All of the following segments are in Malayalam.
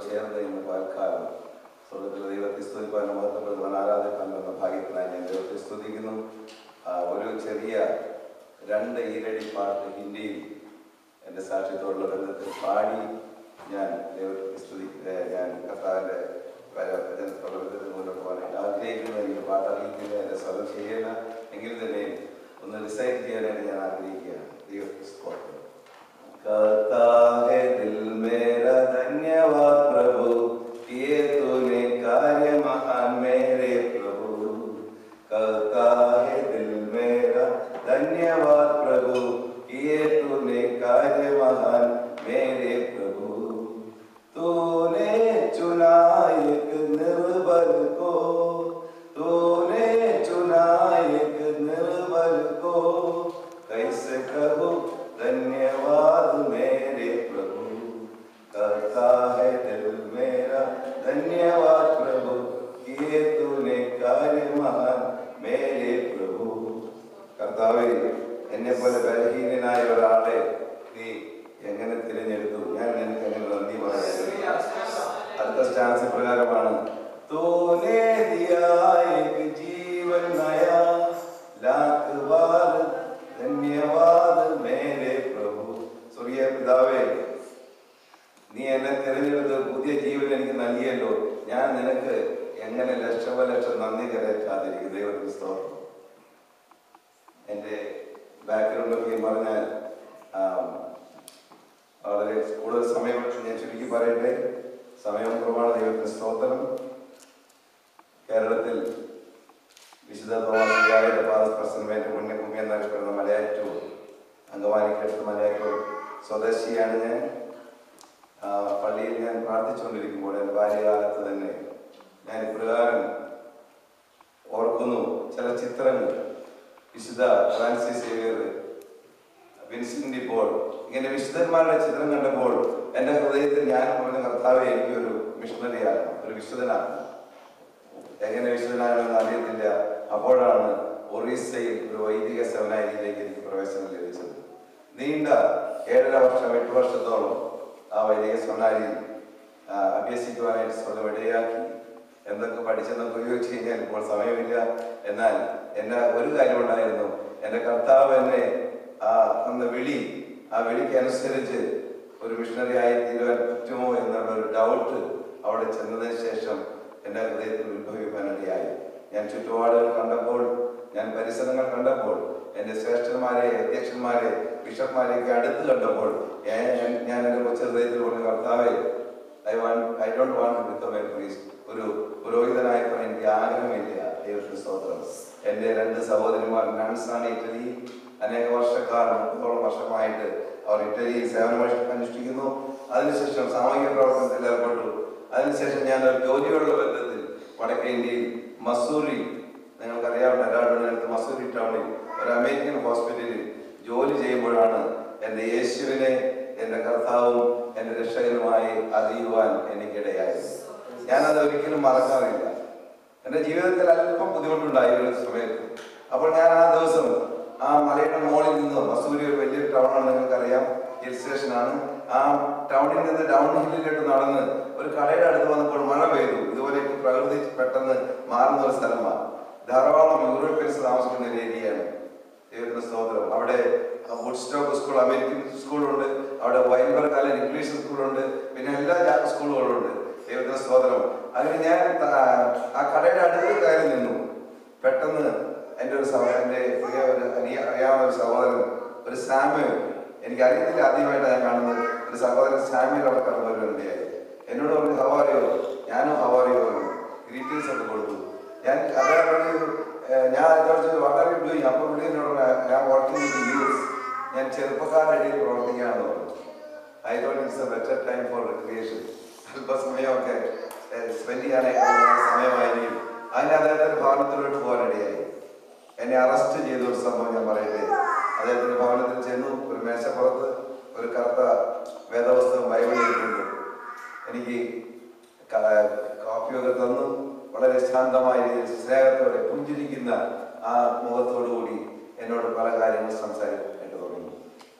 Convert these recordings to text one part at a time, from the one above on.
ചേർന്ന് ഇന്ന് പൽക്കാലം സ്വർഗത്തിലെ ദൈവത്തെ സ്തുതിപ്പാനും മഹത്വപ്പെടുത്തുവാൻ ആരാധിക്കാൻ എന്ന ഭാഗ്യത്തിനായി ഞാൻ ദൈവത്തെ സ്തുതിക്കുന്നു. ഒരു ചെറിയ 2 ഈരടി പാട്ട് ഹിന്ദിയിൽ എൻ്റെ സാക്ഷ്യത്തോടുള്ള ബന്ധത്തിൽ പാടി ഞാൻ ദൈവത്തെ ഞാൻ കർത്താവിൻ്റെ പ്രവർത്തനത്തിൽ മുന്നോട്ട് പോകാനായിട്ട് ആഗ്രഹിക്കുന്നു. എനിക്ക് പാട്ട് അറിയിക്കില്ല, എൻ്റെ സ്വരം ശരിയല്ല, എങ്കിൽ തന്നെ ഒന്ന് ഡിസൈഡ് ചെയ്യാനായിട്ട് ഞാൻ ആഗ്രഹിക്കുകയാണ്. ദൈവത്തെ സ്തോത്രം. करता है दिल मेरा धन्यवाद प्रभु, किए तूने कार्य महान मेरे प्रभु. करता है दिल मेरा धन्यवाद प्रभु, किए तूने कार्य महान मेरे प्रभु. तूने चुना एक निर्बल को, तूने चुना एक निर्बल को, कैसे कहूँ धन्यवाद मेरे प्रभु. करता है दिल मेरा धन्यवाद प्रभु, किए तूने कार्य महान मेरे प्रभु. കർത്താവേ, എന്നെ പോലെ ബലഹീനനായ ഒരാളെ നീ എങ്ങനെ തിരഞ്ഞെടുത്തു? ഞാൻ നിനക്ക് എങ്ങനെ നന്ദി പറയാം. അടുത്ത സ്റ്റാൻസ് പ്രകാരമാണ്. തൂനെ ദിയാ ഏക് ജീവൻ നയാ, ലാഖ് ബാർ ധന്യവാദ് മേരെ പ്രഭു. സ്വർഗീയ പിതാവേ, നീ എന്നെ തിരഞ്ഞെടുത്ത് പുതിയ ജീവൻ എനിക്ക് നൽകിയല്ലോ. ഞാൻ നിനക്ക് എങ്ങനെ ലക്ഷോപലക്ഷം നന്ദി കരയറ്റാതിരിക്കും. ദൈവത്തിന് സ്തോത്രം. എൻ്റെ ബാക്ക്ഗ്രൗണ്ടൊക്കെ പറഞ്ഞാൽ വളരെ കൂടുതൽ സമയം ഞാൻ ചുരുക്കി പറയട്ടെ. സമയം കുറവാണ്. ദൈവത്തിന് സ്തോത്രം. കേരളത്തിൽ വിശുദ്ധ തോമസിന്റെ പാദസ്പർശനമേറ്റ പുണ്യഭൂമി എന്നറിയപ്പെടുന്ന മലയാറ്റൂർ, അങ്കമാലിക്കടുത്ത് മലയാറ്റൂർ സ്വദേശിയാണ് ഞാൻ. പള്ളിയിൽ ഞാൻ പ്രാർത്ഥിച്ചുകൊണ്ടിരിക്കുമ്പോൾ എൻ്റെ ബാല്യകാലത്ത് തന്നെ ഞാൻ ഇപ്രകാരം ഓർക്കുന്നു. ചില ചിത്രങ്ങൾ വിശുദ്ധ Francis Xavier, Vincent de Paul, ഇങ്ങനെ വിശുദ്ധന്മാരുടെ ചിത്രം കണ്ടപ്പോൾ എൻ്റെ ഹൃദയത്തിൽ ഞാൻ പറഞ്ഞ കർത്താവെ, എനിക്കൊരു മിഷണറിയാണ്, ഒരു വിശുദ്ധനാണ്. എങ്ങനെ വിശുദ്ധനാണെന്ന് അറിയത്തില്ല. അപ്പോഴാണ് ഒറീസയിൽ ഒരു വൈദിക സെമിനാരിയിലേക്ക് എനിക്ക് പ്രവേശനം ലഭിച്ചത്. നീണ്ട 7.5 വർഷം 8 വർഷത്തോളം ആ വൈദിക സെമിനാരിയിൽ അഭ്യസിക്കുവാനായിട്ട് സ്വന്തം ഇടയാക്കി. എന്തൊക്കെ പഠിച്ചെന്നൊക്കെ ചോദിച്ചു കഴിഞ്ഞാൽ ഇപ്പോൾ സമയമില്ല. എന്നാൽ എൻ്റെ ഒരു കാര്യമുണ്ടായിരുന്നു. എൻ്റെ കർത്താവ് എന്നെ തന്ന വിളി, ആ വിളിക്ക് അനുസരിച്ച് ഒരു മിഷണറി ആയി തീരുവാൻ പറ്റുമോ എന്നുള്ള ഒരു ഡൗട്ട് അവിടെ ചെന്നതിന് ശേഷം എൻ്റെ ഹൃദയത്തിൽ ഉത്ഭവിക്കാനിടയായി. ഞാൻ ചുറ്റുപാടുകൾ കണ്ടപ്പോൾ, ഞാൻ പരിസരങ്ങൾ കണ്ടപ്പോൾ, എൻ്റെ ശ്രേഷ്ഠന്മാരെ, അധ്യക്ഷന്മാരെ, ബിഷപ്പ്മാരെയൊക്കെ അടുത്ത് കണ്ടപ്പോൾ ഞാൻ എൻ്റെ കൊച്ചു ഹൃദയത്തിൽ പറഞ്ഞ കർത്താവെ, I don't want to become a priest. ഒരു പുരോഹിതനായപ്പോൾ എനിക്ക് ആഗ്രഹമില്ല. ദൈവത്തിന് സ്തോത്രം. എൻ്റെ 2 സഹോദരിമാർ നൺസാണ്. ഇറ്റലി അനേക വർഷക്കാലം 30 വർഷമായിട്ട് അവർ ഇറ്റലിയിൽ സേവനമനുഷ്ഠിക്കുന്നു. അതിനുശേഷം സാമൂഹിക പ്രവർത്തനത്തിൽ ഏർപ്പെട്ടു. അതിനുശേഷം ഞാൻ ഒരു ജോലിയുള്ള ബന്ധത്തിൽ വടക്കേ ഇന്ത്യയിൽ മസൂറി, നിങ്ങൾക്കറിയാവുന്ന ഡെറാഡൂണിനടുത്ത് മസൂറി ടൗണിൽ ഒരു അമേരിക്കൻ ഹോസ്പിറ്റലിൽ ജോലി ചെയ്യുമ്പോഴാണ് എൻ്റെ യേശുവിനെ എൻ്റെ കർത്താവും എൻ്റെ രക്ഷകനുമായി അറിയുവാൻ എനിക്കിടയായത്. ഞാനത് ഒരിക്കലും മറക്കാറില്ല. എൻ്റെ ജീവിതത്തിൽ അല്പം ബുദ്ധിമുട്ടുണ്ടായി ഒരു സമയത്ത്. അപ്പോൾ ഞാൻ ആ ദിവസം ആ മലയുടെ മുകളിൽ നിന്ന്, മസൂരി ഒരു വലിയൊരു ടൗണാണ്, നിങ്ങൾക്കറിയാം, ഹിൽ സ്റ്റേഷനാണ്. ആ ടൗണിൽ നിന്ന് ഡൗൺ ഹില്ലിലോട്ട് നടന്ന് ഒരു കടയുടെ അടുത്ത് വന്നപ്പോൾ മഴ പെയ്തു. ഇതുപോലെ പ്രകൃതി പെട്ടെന്ന് മാറുന്ന ഒരു സ്ഥലമാണ്. ധാരാളം യൂറോപ്യൻസ് താമസിക്കുന്ന ഒരു ഏരിയയാണ്. ദൈവത്തിന്റെ സ്തോത്രം. അവിടെ വുഡ്സ്റ്റോക്ക് സ്കൂൾ, അമേരിക്കൻ സ്കൂളുണ്ട്. അവിടെ വൈൻബർഗ് അല്ലെ ഇംഗ്ലീഷ് സ്കൂളുണ്ട്. പിന്നെ എല്ലാ സ്കൂളുകളുണ്ട്. ദൈവത്തിന്റെ സ്തോത്രം. അതിന് ഞാൻ ആ കടയുടെ അടുത്ത് കയറി നിന്നു. പെട്ടെന്ന് എൻ്റെ ഒരു അറിയാവുന്ന ഒരു സഹോദരൻ, ഒരു സാമുവൽ, എനിക്ക് അറിയത്തില്ല, ആദ്യമായിട്ടാണ് ഞാൻ കാണുന്നത്. ഒരു സഹോദരൻ സാമുവൽ അവിടെ കടന്നു വരുന്നുണ്ടായി. എന്നോട് പറഞ്ഞു ഹവാറിയോ, ഞാനും ഹവാറിയോ പറഞ്ഞു. ഗ്രീറ്റിംഗ്സ് ഒക്കെ കൊടുത്തു. ഞാൻ വളരെ ഡൂയിങ്. അപ്പോൾ ഇവിടെ എന്നോട് ഞാൻ വർക്കിംഗ് വിത്ത് യൂത്ത്, ഞാൻ ചെറുപ്പക്കാരുടെ ഇടയിൽ പ്രവർത്തിക്കുകയാണെന്ന് പറഞ്ഞു. I thought it's a better time for recreation. അല്പസമയമൊക്കെ സ്പെൻഡ് ചെയ്യാനായിട്ടുള്ള സമയമായിരിക്കും. അതിന് അദ്ദേഹത്തിന്റെ ഭവനത്തിലോട്ട് പോകാനിടയായി. എന്നെ അറസ്റ്റ് ചെയ്ത ഒരു സംഭവം ഞാൻ പറയട്ടെ. അദ്ദേഹത്തിന്റെ ഭവനത്തിൽ ചെന്നു. ഒരു മേശപ്പുറത്ത് ഒരു കറുത്ത വേദപുസ്തകം ബൈബിൾ ഇരിക്കുന്നു. എനിക്ക് കോപ്പിയൊക്കെ തന്നു. വളരെ ശാന്തമായ രീതിയിൽ സ്നേഹത്തോടെ പുഞ്ചിരിക്കുന്ന ആ മുഖത്തോടുകൂടി എന്നോട് പല കാര്യങ്ങൾ സംസാരിക്കേണ്ടി തുടങ്ങി.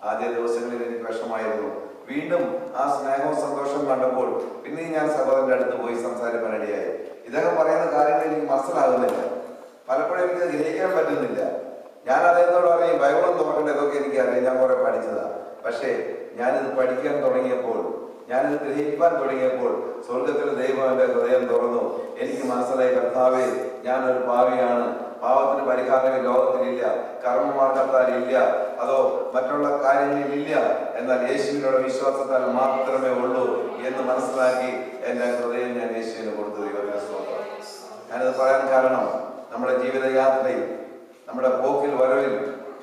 ആദ്യ ദിവസങ്ങളിൽ എനിക്ക് വിഷമായിരുന്നു. വീണ്ടും ആ സ്നേഹവും സന്തോഷവും കണ്ടപ്പോൾ പിന്നെ ഞാൻ സഹോദരന്റെ അടുത്ത് പോയി സംസാരിക്കാൻ ഇടയായി. ഇദ്ദേഹം പറയുന്ന കാര്യങ്ങൾ എനിക്ക് മനസ്സിലാകുന്നില്ല, പലപ്പോഴും എനിക്ക് ഗ്രഹിക്കാൻ പറ്റുന്നില്ല. ഞാൻ അദ്ദേഹത്തോട് പറയും ബൈബിളും തുറക്കേണ്ട ഇതൊക്കെ എനിക്കറിയാം, ഞാൻ കുറെ പഠിച്ചതാണ്. പക്ഷേ ഞാനിത് പഠിക്കാൻ തുടങ്ങിയപ്പോൾ, ഞാനിത് ഗ്രഹിക്കാൻ തുടങ്ങിയപ്പോൾ സ്വർഗത്തിലെ ദൈവം എൻ്റെ ഹൃദയം തുറന്നു. എനിക്ക് മനസ്സിലായി, കർത്താവേ, ഞാനൊരു പാപിയാണ്, പാവത്തിന് പരിഹാരം ലോകത്തിലില്ല, കർമ്മമാർഗത്താൽ ഇല്ല, അതോ മറ്റുള്ള കാര്യങ്ങളിലില്ല, എന്നാൽ യേശുവിനുള്ള വിശ്വാസത്താൽ മാത്രമേ ഉള്ളൂ എന്ന് മനസ്സിലാക്കി എൻ്റെ ഹൃദയം ഞാൻ യേശുവിന് കൊടുത്തു. ദൈവത്തിന് സ്തോത്രം. ഞാനിത് പറയാൻ കാരണം, നമ്മുടെ ജീവിതയാത്രയിൽ, നമ്മുടെ പോക്കിൽ വരവിൽ,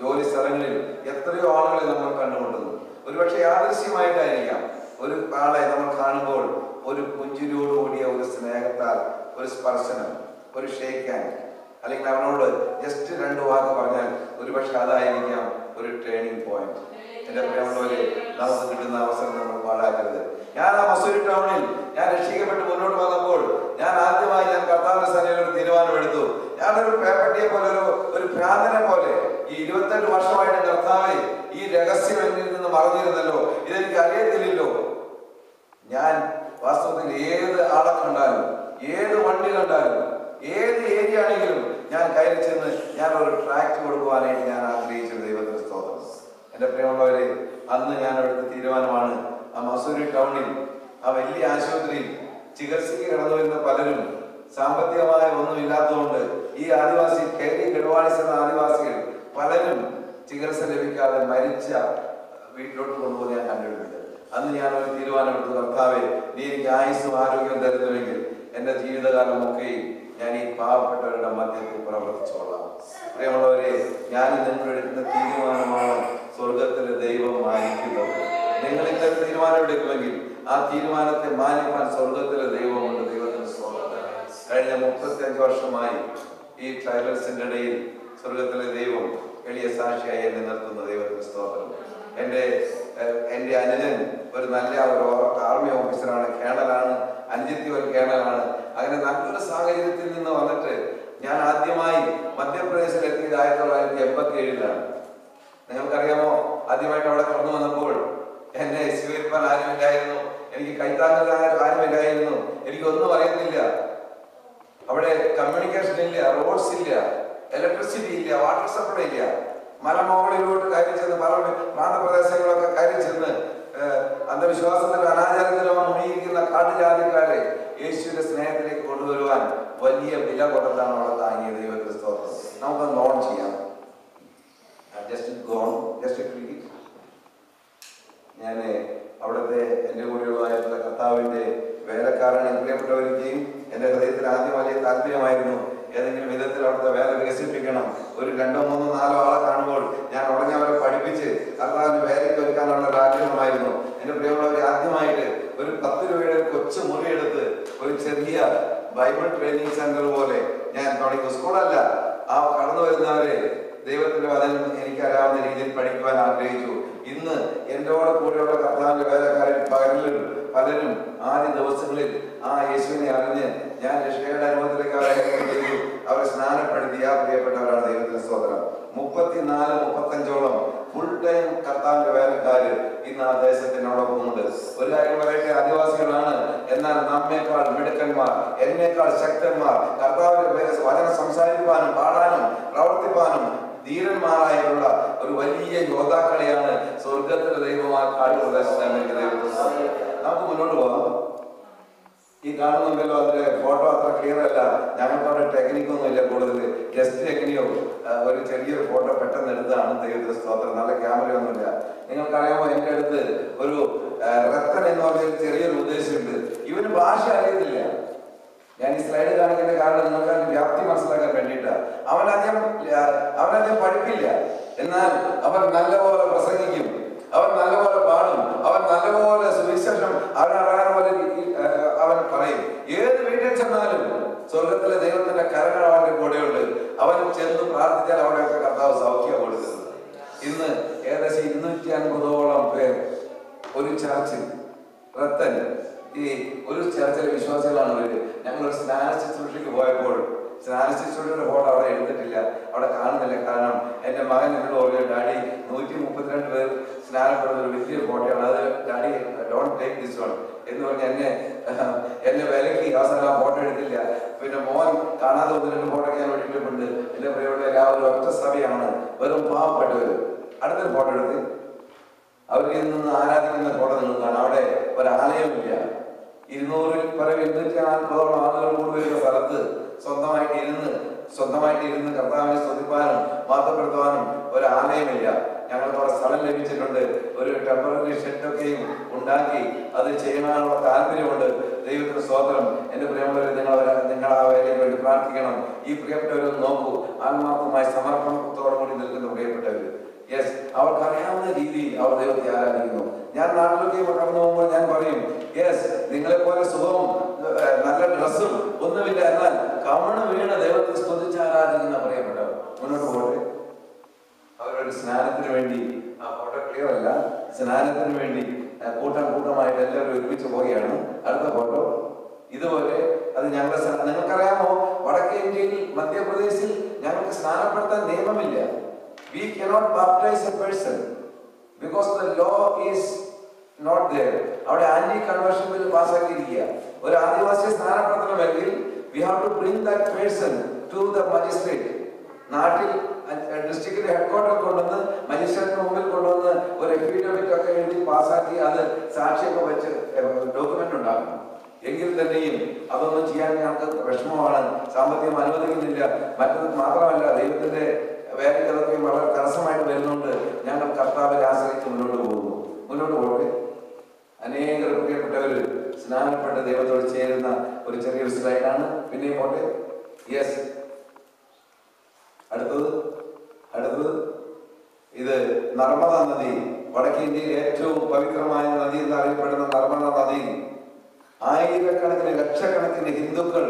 ജോലി സ്ഥലങ്ങളിൽ എത്രയോ ആളുകളെ നമ്മൾ കണ്ടുമുട്ടുന്നു. ഒരുപക്ഷെ യാദൃശ്യമായിട്ടായിരിക്കാം. ഒരു ആളെ നമ്മൾ കാണുമ്പോൾ ഒരു പുഞ്ചിരിയോടുകൂടിയ ഒരു സ്നേഹത്താൽ ഒരു സ്പർശനം, ഒരു ഷേക്ക് ഹാൻഡ്, അല്ലെങ്കിൽ അവനോട് ജസ്റ്റ് 2 വാക്ക് പറഞ്ഞാൽ ഒരുപക്ഷെ അതായിരിക്കാം ഒരു ടേണിംഗ് പോയിന്റ്. എൻ്റെ പ്രിയമുള്ളവരെ, നമുക്ക് കിട്ടുന്ന അവസരം നമ്മൾ പാഴാക്കരുത്. ഞാൻ ആ മസൂരി ടൗണിൽ ഞാൻ രക്ഷിക്കപ്പെട്ട് മുന്നോട്ട് വന്നപ്പോൾ ഞാൻ കർത്താവിന്റെ സന്നിധിയിൽ ഒരു തീരുമാനമെടുത്തു. ഞാനൊരു പേപ്പട്ടിയെ പോലെ, ഒരു ഭ്രാന്തനെ പോലെ, ഈ 28 വർഷമായിട്ട് കർത്താവേ, ഈ രഹസ്യം എന്നിൽ നിന്ന് മറന്നിരുന്നല്ലോ, ഇതെനിക്ക് അറിയത്തില്ലല്ലോ. ഞാൻ വാസ്തവത്തിൽ ഏത് ആളെ കണ്ടാലും, ഏത് വണ്ടി കണ്ടാലും, ഏത് ഏരിയ ആണെങ്കിലും ഞാൻ കയറി ചെന്ന് ഞാൻ ഒരു ട്രാക്ട് കൊടുക്കുവാനായിട്ട് ഞാൻ ആഗ്രഹിച്ചു. ദൈവത്തിന്റെ സ്തോത്രം. എൻ്റെ പ്രിയമുള്ളവരെ, അന്ന് ഞാൻ എടുത്ത തീരുമാനമാണ്, ആ മസൂരി ടൗണിൽ ആ വലിയ ആശുപത്രിയിൽ ചികിത്സയ്ക്ക് കടന്നു വരുന്ന പലരും സാമ്പത്തികമായ ഒന്നും ഇല്ലാത്തതുകൊണ്ട് ഈ ആദിവാസി ഗഡ്വാളിസ് എന്ന ആദിവാസികൾ പലരും ചികിത്സ ലഭിക്കാതെ മരിച്ച വീട്ടിലോട്ട് കൊണ്ടുപോയി ഞാൻ കണ്ടിട്ടുണ്ട്. അന്ന് ഞാൻ ഒരു തീരുമാനമെടുത്തു, കർത്താവേ, നീ എനിക്ക് ആയുസ്സും ആരോഗ്യവും തരുന്നുവെങ്കിൽ എൻ്റെ ജീവിതകാലം ഒക്കെയും ഞാൻ ഈ പാവപ്പെട്ടവരുടെ മധ്യത്തിൽ പ്രവർത്തിച്ചോളാം. പ്രിയമുള്ളവരെ, ഞാൻ നിങ്ങളെടുക്കുന്ന തീരുമാനമാണ് സ്വർഗത്തിലെ ദൈവം മാനിക്കുന്നത്. നിങ്ങൾ ഇങ്ങനെ തീരുമാനം എടുക്കുമെങ്കിൽ ആ തീരുമാനത്തെ മാനിക്കാൻ സ്വർഗത്തിലെ ദൈവമുണ്ട്. ദൈവത്തിന് സ്തോത്രം. കഴിഞ്ഞ 35 വർഷമായി ഈ ട്രൈബൽസിന്റെ ഇടയിൽ സ്വർഗത്തിലെ ദൈവം എളിയ സാക്ഷിയായി എന്നെ നിർത്തുന്ന. ദൈവത്തിന് സ്തോത്രം. എൻ്റെ അനുജൻ ഒരു നല്ല ആർമി ഓഫീസറാണ്, കേണലാണ്, അനുജത്തി ഒരു കേണലാണ്. അങ്ങനെ നല്ലൊരു സാഹചര്യത്തിൽ നിന്ന് വന്നിട്ട് ഞാൻ ആദ്യമായി മധ്യപ്രദേശിൽ എത്തിയത് 1987-ലാണ്. നിങ്ങൾക്കറിയാമോ, ആദ്യമായിട്ട് അവിടെ കടന്നു വന്നപ്പോൾ എന്നെ സ്വീകരിക്കാൻ ആരുമില്ലായിരുന്നു, എനിക്ക് കൈത്താങ്ങാൻ ആരുമില്ലായിരുന്നു, എനിക്കൊന്നും അറിയത്തില്ല. അവിടെ കമ്മ്യൂണിക്കേഷൻ ഇല്ല, റോഡ്സ് ഇല്ല, ഇലക്ട്രിസിറ്റി ഇല്ല, വാട്ടർ സപ്ലൈ ഇല്ല. മലമുകളിലോട്ട് കയറി ചെന്ന്, പല പ്രാന്തപ്രദേശങ്ങളൊക്കെ കയറി ചെന്ന് അന്ധവിശ്വാസത്തിലും അനാചാരത്തിലും മുങ്ങിയിരിക്കുന്ന കാട്ടുജാതിക്കാരെ യേശുവിന്റെ സ്നേഹത്തിലേക്ക് കൊണ്ടുവരുവാൻ വലിയ വില കൊടുത്താണ് അവിടെ താങ്ങിയ. ദൈവത്തിന്റെ സ്തോത്രം. നമുക്കൊന്ന് ലോൺ ചെയ്യാം. ഞാൻ അവിടുത്തെ എൻ്റെ കൂടെയുള്ളതായിട്ടുള്ള കർത്താവിന്റെ വേലക്കാരനെ പ്രിയപ്പെട്ടവരിക്കുകയും എൻ്റെ ഹൃദയത്തിൽ ആദ്യം വലിയ താല്പര്യമായിരുന്നു ഏതെങ്കിലും വിധത്തിൽ അവിടുത്തെ വേല വികസിപ്പിക്കണം. ഒരു 2, 3, 4 ആളെ കാണുമ്പോൾ ഞാൻ ഉടനെ അവരെ പഠിപ്പിച്ച് കർത്താവിന്റെ വേലയ്ക്ക് ഒരുക്കാനുള്ള ഒരു ആഗ്രഹമായിരുന്നു. എൻ്റെ പ്രിയമുള്ളവരെ, ആദ്യമായിട്ട് ഒരു 10 രൂപയുടെ കൊച്ചു മുറിയെടുത്ത് ഒരു ചെറിയ ബൈബിൾ ട്രെയിനിങ് സെന്റർ പോലെ ഞാൻ തുടങ്ങി. സ്കൂളല്ല, ആ കടന്നു വരുന്നവരെ ദൈവത്തിന്റെ വചനം എനിക്കറിയാവുന്ന രീതിയിൽ പഠിക്കുവാൻ ആഗ്രഹിച്ചു. ഇന്ന് എന്നോട് കൂടെയുള്ള കർത്താവിന്റെ വേലക്കാരിൽ പലരും ആദ്യ ദിവസങ്ങളിൽ ആ യേശുവിനെ അറിഞ്ഞ് ഞാൻ രക്ഷയുടെ അനുഭവത്തിലേക്ക് അവരെ സ്നാനപ്പെടുത്തിയ പ്രിയപ്പെട്ടവരാണ്. ദൈവത്തിന്റെ സ്തോത്രം. 34-35ഓളം ഫുൾ ടൈം കർത്താവിന്റെ വേലക്കാര് ഇന്ന് ആ ദേശത്തിനോടൊപ്പമുണ്ട്. ഒരു കാര്യം പറയട്ടെ, ആദിവാസികളാണ്, എന്നാൽ നമ്മേക്കാൾ മിടുക്കന്മാർ, എന്നേക്കാൾ ശക്തന്മാർ, കർത്താവിന്റെ വചനം സംസാരിക്കാനും പാടാനും പ്രവർത്തിപ്പാനും ധീരന്മാരായിട്ടുള്ള ഒരു വലിയ യോദ്ധാക്കളെയാണ് സ്വർഗത്തിലെ ദൈവമായ നമുക്ക് മുന്നോട്ട് പോകാം. ഈ കാണുന്നുണ്ടല്ലോ, അതിന്റെ ഫോട്ടോ അത്ര ക്ലിയർ അല്ല. ഞങ്ങൾക്കവിടെ ടെക്നിക്കൊന്നും ഇല്ല കൂടുതൽ, ജസ്റ്റ് എങ്ങനെയോ ഒരു ചെറിയൊരു ഫോട്ടോ പെട്ടെന്ന് എടുത്താണ്. ദൈവത്തിന്റെ സ്തോത്രം. നല്ല ക്യാമറയൊന്നുമില്ല. നിങ്ങൾക്കറിയാമോ, എൻ്റെ അടുത്ത് ഒരു റത്തൻ എന്ന് പറഞ്ഞ ചെറിയൊരു ഉദ്ദേശമുണ്ട്. ഇവന് ഭാഷ അറിയത്തില്ല. ഞാൻ ഈ സ്ലൈഡ് കാണിക്കുന്ന കാരണം നിങ്ങൾക്ക് അതിന്റെ വ്യാപ്തി മനസ്സിലാക്കാൻ വേണ്ടിയിട്ടാണ്. അവനധികം പഠിപ്പില്ല, എന്നാൽ അവൻ നല്ലപോലെ പ്രസംഗിക്കും, അവൻ നല്ലപോലെ പാടും, അവൻ നല്ലപോലെ സുവിശേഷം അവനറിയാൻ പോലെ അവൻ പറയും. ഏത് വീട്ടിൽ ചെന്നാലും സ്വർഗത്തിലെ ദൈവത്തിന്റെ കരങ്ങൾ അവന്റെ കൂടെയുണ്ട്. അവൻ ചെന്ന് പ്രാർത്ഥിച്ചാൽ അവിടെയൊക്കെ കർത്താവ് സൗഖ്യം കൊടുക്കുന്നത്. ഇന്ന് ഏകദേശം 250ഓളം പേർ ഒരു ചർച്ചിൽ, റത്തൻ ഈ ഒരു ചർച്ചിലെ വിശ്വാസികളാണ് ഇവര്. ഞങ്ങൾ സ്നാന ശുശ്രൂഷയ്ക്ക് പോയപ്പോൾ സ്നാന ശുശ്രൂഷയുടെ ഫോട്ടോ അവിടെ എടുത്തിട്ടില്ല, അവിടെ കാണുന്നില്ല. കാരണം എൻ്റെ മകൻ എന്നോട് പറഞ്ഞു, ഡാഡി 132 പേർ സ്നാനപ്പെടുന്ന ഒരു വലിയ ഫോട്ടോയാണ്. അത് daddy don't take this one എന്ന് പറഞ്ഞ് എന്നെ വിലക്കി അവസാനം ആ ഫോട്ടോ എടുത്തില്ല. പിന്നെ മോൻ കാണാതെ 1-2 ഫോട്ടോ ഞാൻ ഇട്ടിട്ടുണ്ട്. എന്റെ പ്രിയമുള്ള ആ ഒരു ഒറ്റ സഭയാണ്, വെറും പാവപ്പെട്ടവർ. അടുത്തൊരു ഫോട്ടോ എടുത്ത് അവരിൽ നിന്ന് ആരാധിക്കുന്ന ഫോട്ടോ നിങ്ങൾ കാണാം. അവിടെ ഒരാലയമില്ല. 240 ആളുകൾ കൂടി വരുന്ന സ്ഥലത്ത് സ്വന്തമായിട്ട് ഇരുന്ന് കർത്താവിനെ സ്തുതിപ്പാനും വാർത്തപ്പെടുത്തുവാനും ഒരാലയമില്ല. ഞങ്ങൾക്ക് അവിടെ സ്ഥലം ലഭിച്ചിട്ടുണ്ട്. ഒരു ടെമ്പററി ഷെഡൊക്കെയും ഉണ്ടാക്കി അത് ചെയ്യാനുള്ള താല്പര്യമുണ്ട്. ദൈവത്തിന് സ്തോത്രം. എന്റെ പ്രിയമുള്ളവർ, നിങ്ങൾ ആ വേലയ്ക്ക് വേണ്ടി പ്രാർത്ഥിക്കണം. ഈ പ്രിയപ്പെട്ടവരെ നോക്കൂ, ആത്മാർത്ഥമായ സമർപ്പണത്തോടു കൂടി നിൽക്കുന്ന പ്രിയപ്പെട്ടവർ. യെസ്, അവർക്ക് അറിയാവുന്ന രീതിയിൽ അവർ ദൈവത്തെ ആരാധിക്കുന്നു. ഞാൻ നാട്ടിലൊക്കെ കടന്നു പോകുമ്പോൾ ഞാൻ പറയും, യെസ്, നിങ്ങളെപ്പോലെ സുഖവും നല്ല ഡ്രസ്സും ഒന്നുമില്ല, എന്നാൽ കമണ് വീണ ദൈവത്തെ സ്തുതിച്ച് ആരാധിക്കുന്ന പ്രിയപ്പെട്ടവർ. മുന്നോട്ട് പോട്ടെ. അവരൊരു സ്നാനത്തിന് വേണ്ടി, ആ ഫോട്ടോ ക്ലിയർ അല്ല, സ്നാനത്തിന് വേണ്ടി കൂട്ടമായിട്ട് എല്ലാവരും ഒരുമിച്ച് പോവുകയാണ്. അടുത്ത ഫോട്ടോ ഇതുപോലെ. അത് നിങ്ങൾക്കറിയാമോ, വടക്കേ ഇന്ത്യയിൽ മധ്യപ്രദേശിൽ ഞങ്ങൾക്ക് സ്നാനപ്പെടുത്താൻ നിയമമില്ല. We cannot baptize a person because the law is not there. അവിടെ ആന്റി കൺവേർഷൻ ബിൽ പാസ്സാക്കിയിരിക്കുക. ഒരു ആദിവാസിയെ സ്നാനപ്പെടുത്തണമെങ്കിൽ we have to bring that person to the magistrate. നാട്ടിൽ ഡിസ്ട്രിക്റ്റിന്റെ ഹെഡ്ക്വാർട്ടർ കൊണ്ടുവന്ന് മജിസ്ട്രേറ്റിന് മുമ്പിൽ കൊണ്ടുവന്ന് ഒരു എഫിഡവിറ്റ് ഒക്കെ എഴുതി പാസ്സാക്കി അത് സാക്ഷിയൊക്കെ വെച്ച് ഡോക്യുമെന്റ് ഉണ്ടാക്കണം. എങ്കിൽ തന്നെയും അതൊന്നും ചെയ്യാൻ ഞങ്ങൾക്ക് വിഷമമാണ്. സാമ്പത്തികം അനുവദിക്കുന്നില്ല. മറ്റത് മാത്രമല്ല, ദൈവത്തിന്റെ വേലകളൊക്കെ വളരെ തടസ്സമായിട്ട് വരുന്നുണ്ട്. ഞങ്ങൾ കർത്താവിനെ ആശ്രയിച്ച് മുന്നോട്ട് പോകട്ടെ. അനേകം പ്രിയപ്പെട്ടവര് സ്നാനപ്പെട്ട് ദൈവത്തോട് ചേരുന്ന ഒരു ചെറിയൊരു സ്ലൈഡാണ്. പിന്നെ പോട്ടെ. യെസ്, അടുത്തത് ഇത് നർമ്മദ നദി. വടക്കേ ഇന്ത്യയിൽ ഏറ്റവും പവിത്രമായ നദി എന്നറിയപ്പെടുന്ന നർമ്മദ നദി ആയിരക്കണക്കിന് ലക്ഷക്കണക്കിന് ഹിന്ദുക്കൾ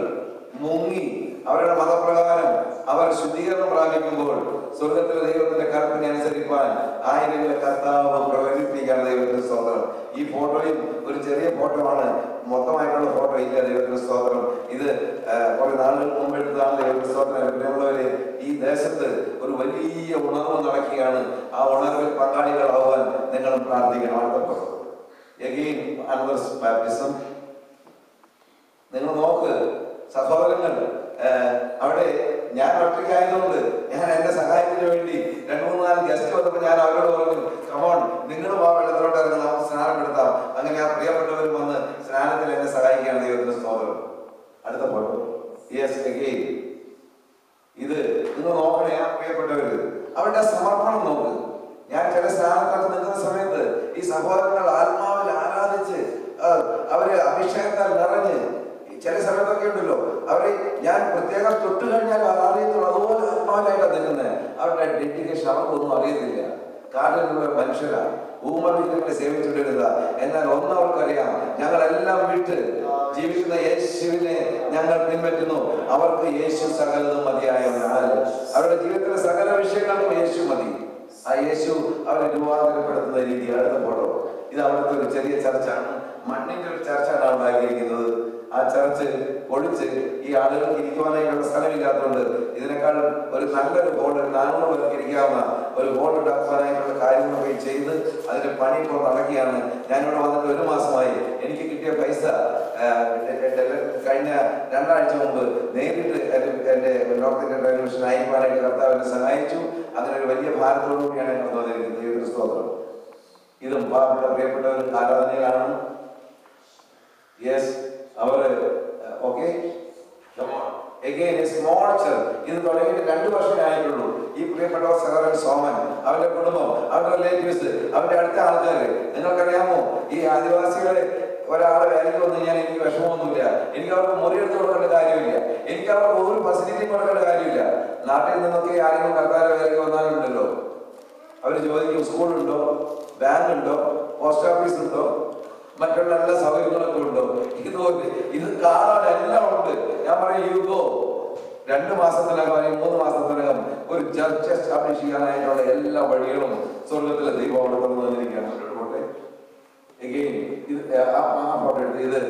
മുങ്ങി അവരുടെ മതപ്രകാരം അവർ ശുദ്ധീകരണം പ്രാപിക്കുമ്പോൾ സ്വർഗത്തിലെ ദൈവത്തിന്റെ കൽപ്പന അനുസരിപ്പാൻ ആയിരങ്ങളെ കർത്താവ് പ്രേരിപ്പിക്കുകയാണ്. ദൈവത്തിന്റെ സ്തോത്രം. ഈ ഫോട്ടോയിൽ ഒരു ചെറിയ ഫോട്ടോ ആണ്, മൊത്തമായിട്ടുള്ള ഫോട്ടോ ഇല്ല. ദൈവത്തിന്റെ സ്തോത്രം. ഇത് കുറെ നാളുകൾ മുമ്പ് എടുത്തതാണ്. ദൈവത്തിന്റെ സ്തോത്രം. പ്രിയമുള്ളവരെ, ഈ ദേശത്ത് ഒരു വലിയ ഉണർവ് നടക്കുകയാണ്. ആ ഉണർവിൽ പങ്കാളികളാവാൻ നിങ്ങളും പ്രാർത്ഥിക്കണം. അടുത്ത എഗെയിൻ അനദർ ബാപ്റ്റിസം. നിങ്ങൾ നോക്ക് സഹോദരങ്ങൾ, അവിടെ ഞാൻ ഒറ്റയ്ക്കായതുകൊണ്ട് ഞാൻ എന്റെ സഹായത്തിന് വേണ്ടി 2-3 ഗസ്റ്റ് വന്നപ്പോൾ ഞാൻ അവരോട് പറഞ്ഞു, കമോൺ, നിങ്ങളും ആ വെള്ളത്തിലോട്ട് ഇറങ്ങി നമുക്ക് സ്നാനപ്പെടുത്താം. അങ്ങനെ ആ പ്രിയപ്പെട്ടവരും വന്ന് സ്നാനത്തിൽ എന്നെ സഹായിക്കുകയാണ്. ദൈവത്തിന്റെ സ്തോത്രം. അടുത്ത ഫോട്ടോ. യെസ്, അഗെയിൻ ഇത് നിങ്ങൾ നോക്കണേ. ആ പ്രിയപ്പെട്ടവര് അവരുടെ സമർപ്പണം നോക്ക്. ഞാൻ ചില സ്നാനത്തൊക്കെ നിൽക്കുന്ന സമയത്ത് ഈ സഹോദരങ്ങൾ ആത്മാവിൽ ആരാധിച്ച് അവര് അഭിഷേകത്താൽ നിറഞ്ഞ്, ചില സമയത്തൊക്കെ ഉണ്ടല്ലോ അവര് ഞാൻ പ്രത്യേകം തൊട്ട് കഴിഞ്ഞാൽ അറിയത്തുള്ളൂ, അതുപോലെ ആത്മാവിലായിട്ടാണ് നിൽക്കുന്നത്. അവരുടെ ഡെഡിക്കേഷൻ അവർക്കൊന്നും അറിയത്തില്ല. കാട്ടിലുള്ള മനുഷ്യരാണ്, ഊമവിഗ്രഹങ്ങളെ സേവിച്ചിട്ടിരുന്ന. എന്നാൽ ഒന്നവർക്കറിയാം, ഞങ്ങളെല്ലാം വിട്ട് ജീവിക്കുന്ന യേശുവിനെ ഞങ്ങൾ പിൻപറ്റുന്നു. അവർക്ക് യേശു സകലതും മതിയായവനാണ്. അവരുടെ ജീവിതത്തിലെ സകല വിഷയങ്ങൾക്കും യേശു മതി. ആ യേശു അവരെ രൂപാന്തരപ്പെടുത്തുന്ന രീതി. അടുത്ത ഫോട്ടോ. ഇത് അവിടുത്തെ ഒരു ചെറിയ ചർച്ചാണ്, മണ്ണിന്റെ ഒരു ചർച്ചാണ് ഉണ്ടാക്കിയിരിക്കുന്നത്. ആ ചർച്ച് പൊളിച്ച് ഈ ആളുകൾക്ക് ഇരിക്കുവാനായിട്ടുള്ള സ്ഥലമില്ലാത്തതുകൊണ്ട് ഇതിനേക്കാൾ ഒരു നല്ലൊരു ബോർഡ്, 400 പേർക്ക് ഇരിക്കാവുന്ന ഒരു ബോർഡ് ഉണ്ടാക്കുവാനായിട്ടുള്ള കാര്യങ്ങളൊക്കെ ചെയ്ത് അതിന്റെ പണി ഇപ്പോൾ നടക്കുകയാണ്. ഞാനിവിടെ വന്നിട്ട് 1 മാസമായി. എനിക്ക് കിട്ടിയ പൈസ കഴിഞ്ഞ 2 ആഴ്ച മുമ്പ് നേരിട്ട് എന്റെ ലോകത്തിന്റെ ടെലിവിഷൻ അയക്കുവാനായിട്ട് കർത്താവിനെ സഹായിച്ചു. അങ്ങനെ ഒരു വലിയ ഭാരത്തോടു കൂടിയാണ് ഞങ്ങൾ വന്നിരിക്കുന്നത്. ദൈവത്തിന്റെ സ്തോത്രം. ഇതും പാവപ്പെട്ട പ്രിയപ്പെട്ടവർ ആരാധനയിലാണ്. യെസ്, അവര് ഓക്കെ. ഇത് തുടങ്ങിയിട്ട് 2 വർഷമേ ആയിട്ടുള്ളൂ. ഈ പ്രിയപ്പെട്ടവർ സഹോദരൻ സോമൻ, അവന്റെ കുടുംബം, അവരുടെ റിലേറ്റീവ്സ്, അവന്റെ അടുത്ത ആൾക്കാര്. നിങ്ങൾക്കറിയാമോ, ഈ ആദിവാസികളെ ഒരാളെ വേലയ്ക്ക് വന്നു കഴിഞ്ഞാൽ എനിക്ക് വിഷമമൊന്നുമില്ല. എനിക്ക് അവർക്ക് മുറിയെടുത്ത് കൊടുക്കേണ്ട കാര്യമില്ല. എനിക്ക് അവർക്ക് ഒരു ഫെസിലിറ്റി കൊടുക്കേണ്ട കാര്യമില്ല. നാട്ടിൽ നിന്നൊക്കെ ആരെങ്കിലും കർത്താരെ വേലയ്ക്ക് വന്നാലുണ്ടല്ലോ, അവര് ചോദിക്കും സ്കൂളുണ്ടോ, ബാങ്ക് ഉണ്ടോ, പോസ്റ്റ് ഓഫീസ് ഉണ്ടോ, മറ്റുള്ള എല്ലാ സൗകര്യങ്ങളൊക്കെ ഉണ്ടോ. ഇത് കാണാൻ എല്ലാം ഉണ്ട്. ഞാൻ പറയും, യുഗോ 2 മാസത്തിനകം അല്ലെങ്കിൽ 3 മാസത്തിനകം ഒരു ചർച്ച എസ്റ്റാബ്ലിഷ് ചെയ്യാനായിട്ടുള്ള എല്ലാ വഴികളും സ്വർഗത്തിലെ ദൈവം അവിടെ തുറന്നു വന്നിരിക്കുകയാണ്. ഇത്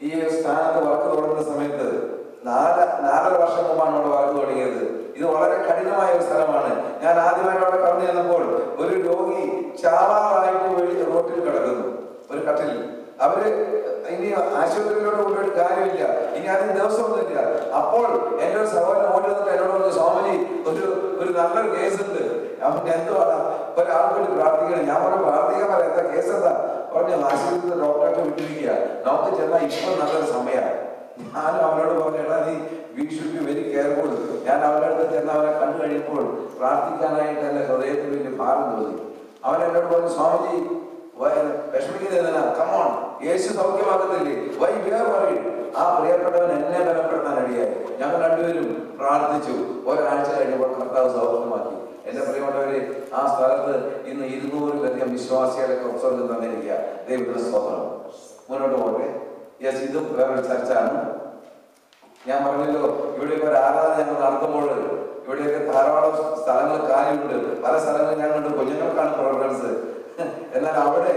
ഈ സ്ഥാനത്ത് വർക്ക് തുടങ്ങുന്ന സമയത്ത് 4.5 വർഷം മുമ്പാണ് അവിടെ വർക്ക് തുടങ്ങിയത്. ഇത് വളരെ കഠിനമായ ഒരു സ്ഥലമാണ്. ഞാൻ ആദ്യമായിട്ട് അവിടെ കടന്നു ചെന്നപ്പോൾ ഒരു രോഗി ചാവാറായി ഇനി ആശുപത്രിയിലോട്ട് കൊണ്ടുപോയിട്ട് കാര്യമില്ല, ഇനി അതിന് ദിവസമൊന്നുമില്ല. അപ്പോൾ എൻ്റെ ഒരു സഹോദരൻ ഓടി വന്നിട്ട് എന്നോട് പറഞ്ഞു, സ്വാമിജി ഒരു നല്ലൊരു കേസ് ഉണ്ട്. അപ്പൊ എന്തുവാണ് ഒരാൾക്ക് വേണ്ടി പ്രാർത്ഥിക്കണം. ഞാൻ പറഞ്ഞു പ്രാർത്ഥിക്കാൻ പറയാം, എന്താ കേസ് എന്താ? പറഞ്ഞു ആശുപത്രിയിൽ ഡോക്ടറെ വിട്ടിരിക്കുക, നമുക്ക് ചെന്നാൽ ഇപ്പൊ നല്ലൊരു സമയമാണ്. ഞാൻ അവനോട് പറഞ്ഞു, എടാ നീ we should be very careful. ഞാൻ അവരുടെ അടുത്ത് ചെന്ന് അവനെ കണ്ടു കഴിയുമ്പോൾ പ്രാർത്ഥിക്കാനായിട്ട് എൻ്റെ ഹൃദയത്തിൽ വലിയ ഭാരം തോന്നി. അവൻ എന്നോട് പറഞ്ഞു, സ്വാമിജി വിഷമിക്കുന്നതിനാ, കമോൺ, യേശു സൗഖ്യമാക്കത്തില്ലേ, വൈ വി ആർ വറീഡ്. ആ പ്രിയപ്പെട്ടവൻ എന്നെ ബലപ്പെടുത്താൻ അടിയായി. ഞങ്ങൾ രണ്ടുപേരും പ്രാർത്ഥിച്ചു. ഒരാഴ്ച കഴിഞ്ഞപ്പോൾ കർത്താവ് സൗഖ്യമാക്കി. എന്റെ പ്രിയപ്പെട്ടവരെ, ആ സ്ഥലത്ത് ഇന്ന് 200-ലധികം വിശ്വാസികളെ സ്വർഗം തന്നിരിക്കുക. ദൈവത്തിന്റെ സ്തോത്രം. മുന്നോട്ട് പോകട്ടെ. യെസ്, ഇതും വേറൊരു ചർച്ചയാണ്. ഞാൻ പറഞ്ഞല്ലോ, ഇവിടെയൊക്കെ ഒരു ആരാധന ഞങ്ങൾ നടത്തുമ്പോൾ ഇവിടെയൊക്കെ ധാരാളം സ്ഥലങ്ങൾ കാര്യമുണ്ട്. പല സ്ഥലങ്ങളിൽ ഞങ്ങളുണ്ട്, കുഞ്ഞുങ്ങൾക്കാണ് പ്രോഗ്രാംസ്. എന്നാൽ അവിടെ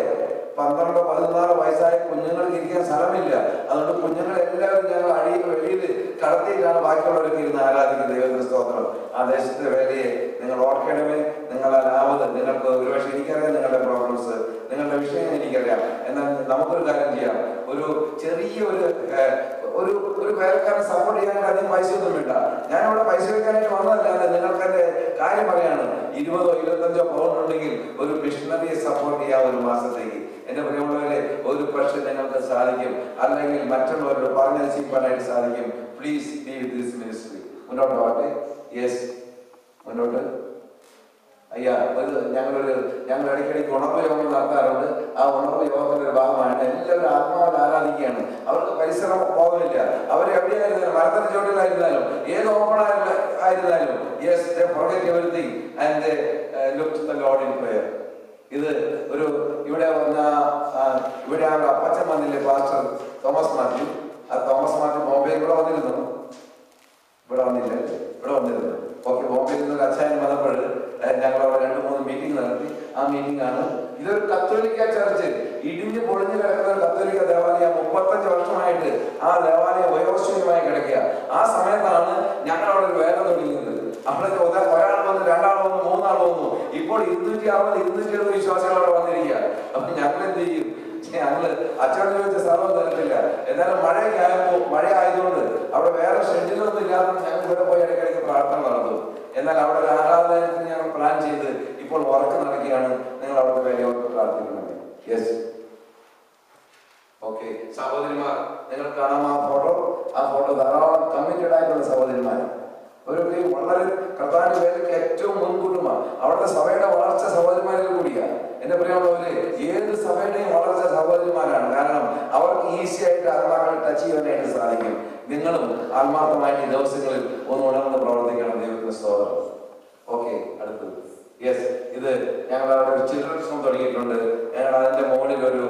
12-14 വയസ്സായ കുഞ്ഞുങ്ങൾക്ക് ഇരിക്കാൻ സ്ഥലമില്ല. അതുകൊണ്ട് കുഞ്ഞുങ്ങളെല്ലാവരും ഞങ്ങൾ വെളിയിൽ കടത്തിയിട്ടാണ് ബാക്കിയുള്ളവരൊക്കെ ഇരുന്ന് ആരാധിക്കുന്നത്. ദൈവത്തിന്റെ സ്തോത്രം. ആ ദേശത്തെ വേലയെ നിങ്ങൾ ഓർക്കണമേ. നിങ്ങളുടെ ലാഭത നിങ്ങൾക്ക് ഒരുപക്ഷെ എനിക്കറിയാം, നിങ്ങളുടെ പ്രോബ്ലംസ്, നിങ്ങളുടെ വിഷയം എനിക്കറിയാം. എന്നാൽ നമുക്കൊരു കാര്യം ചെയ്യാം. ഒരു ചെറിയ ഒരു വേലക്കാരനെ സപ്പോർട്ട് ചെയ്യാനായിട്ട് അധികം പൈസ ഒന്നും വേണ്ട. ഞാനിവിടെ പൈസ വെക്കാനായിട്ട് വന്നതല്ലാതെ നിങ്ങൾക്ക് എന്റെ കാര്യം പറയാണ്. 20-25 പൗണ്ട് ഉണ്ടെങ്കിൽ ഒരു മിഷണറിയെ സപ്പോർട്ട് ചെയ്യാം ഒരു മാസത്തേക്ക്. എന്റെ പ്രിയമുള്ളവരെ, ഒരു പക്ഷെ നിങ്ങൾക്ക് സാധിക്കും, അല്ലെങ്കിൽ മറ്റുള്ളവരോട് പറഞ്ഞനുസരിക്കാനായിട്ട് സാധിക്കും. Please leave this ministry. മുന്നോട്ട് പോകട്ടെ. യെസ്, മുന്നോട്ട്. അയ്യാ, ഞങ്ങൾ ഇടയ്ക്കിടയ്ക്ക് ഉണർവ് യോഗം നടത്താറുണ്ട്. ആ ഉണർവ് യോഗത്തിന്റെ ഒരു ഭാഗമാണ് എല്ലാവരും ആത്മാവിൽ ആരാധിക്കുകയാണ്. അവർക്ക് പരിശ്രമം പോകുന്നില്ല. അവർ എവിടെയായിരുന്നാലും, മരത്തിന്റെ ചോട്ടിലായിരുന്നാലും, ഏത് ഓപ്പൺ ആയിരുന്നാലും, yes, they forget everything and they look to the Lord in prayer. ഇത് ഇവിടെ ആ അപ്പച്ചൻ വന്നില്ലേ, പാസ്റ്റർ തോമസ് മാത്യു. ആ തോമസ് മാത്യു ബോംബെ ഇവിടെ വന്നിരുന്നു. ഓക്കെ, ബോംബെയിൽ നിന്ന് ഒരു അച്ഛൻ വന്നപ്പോൾ ഞങ്ങൾ അവിടെ 2-3 മീറ്റിംഗ് നടത്തി. ആ മീറ്റിംഗ് ആണ്. ഇതൊരു കത്തോലിക്ക ചർച്ച്, ഇടിഞ്ഞ് പൊളിഞ്ഞു കിടക്കുന്ന ഒരു കത്തോലിക്ക ദേവാലയം. 35 വർഷമായിട്ട് ആ ദേവാലയം വയോശൂന്യമായി കിടക്കുക. ആ സമയത്താണ് ഞങ്ങൾ അവിടെ ഒരു വേല തുടങ്ങിയത്. അവിടെ ഒരാൾ വന്നു, 2 ആൾ വന്നു, 3 ആൾ വന്നു. ഇപ്പോൾ 260-270 വിശ്വാസികൾ അവിടെ വന്നിരിക്കുക. അപ്പൊ ഞങ്ങൾ എന്ത് ചെയ്യും? ഞങ്ങള് അച്ഛനോട് ചോദിച്ച സ്ഥലം തരത്തില്ല. എന്നാലും മഴ ആയതുകൊണ്ട് അവിടെ വേറെ ഷെഡ്യൂളൊന്നും ഇല്ലാതെ ഞങ്ങൾ ഇവിടെ പോയി ഇടയ്ക്കിടയ്ക്ക് പ്രാർത്ഥന നടത്തും. എന്നാൽ അവിടെ ഒരു ആരാധനത്തിന് ഞങ്ങൾ പ്ലാൻ ചെയ്ത് ഇപ്പോൾ വർക്ക് നടക്കുകയാണ്. നിങ്ങൾ അവിടെ വേലയോട് പ്രാർത്ഥിക്കുന്നത്. Yes, okay. സഹോദരിമാർ, നിങ്ങൾ കാണാം ആ ഫോട്ടോ ധാരാളം കമ്മിറ്റഡ് ആയിട്ടുള്ള സഹോദരിമാർ. അവരൊക്കെ വളരെ കർത്താവിന്റെ വേലയ്ക്ക് ഏറ്റവും മുൻകൂട്ടുമാണ്. അവിടുത്തെ സഭയുടെ വളർച്ച സഹോദരിമാരിൽ കൂടിയാണ്. എന്റെ പ്രിയമുള്ളവര്, ഏത് സഭയുടെയും വളർച്ച സഹോദരിമാരാണ്. കാരണം അവർക്ക് ഈസി ആയിട്ട് ആത്മാക്കളെ ടച്ച് ചെയ്യാനായിട്ട് സാധിക്കും. നിങ്ങളും ആത്മാർത്ഥമായിട്ട് ഈ ദിവസങ്ങളിൽ ഒന്ന് ഉണർന്ന് പ്രവർത്തിക്കണം. ദൈവത്തിന്റെ സ്തോത്രം. ഓക്കെ, അടുത്തത്. യെസ്, ഇത് ഞങ്ങൾ അവിടെ ഒരു ചിൽഡ്രൻസ് ഹോം തുടങ്ങിയിട്ടുണ്ട്. ഞങ്ങൾ അതിന്റെ മുകളിൽ ഒരു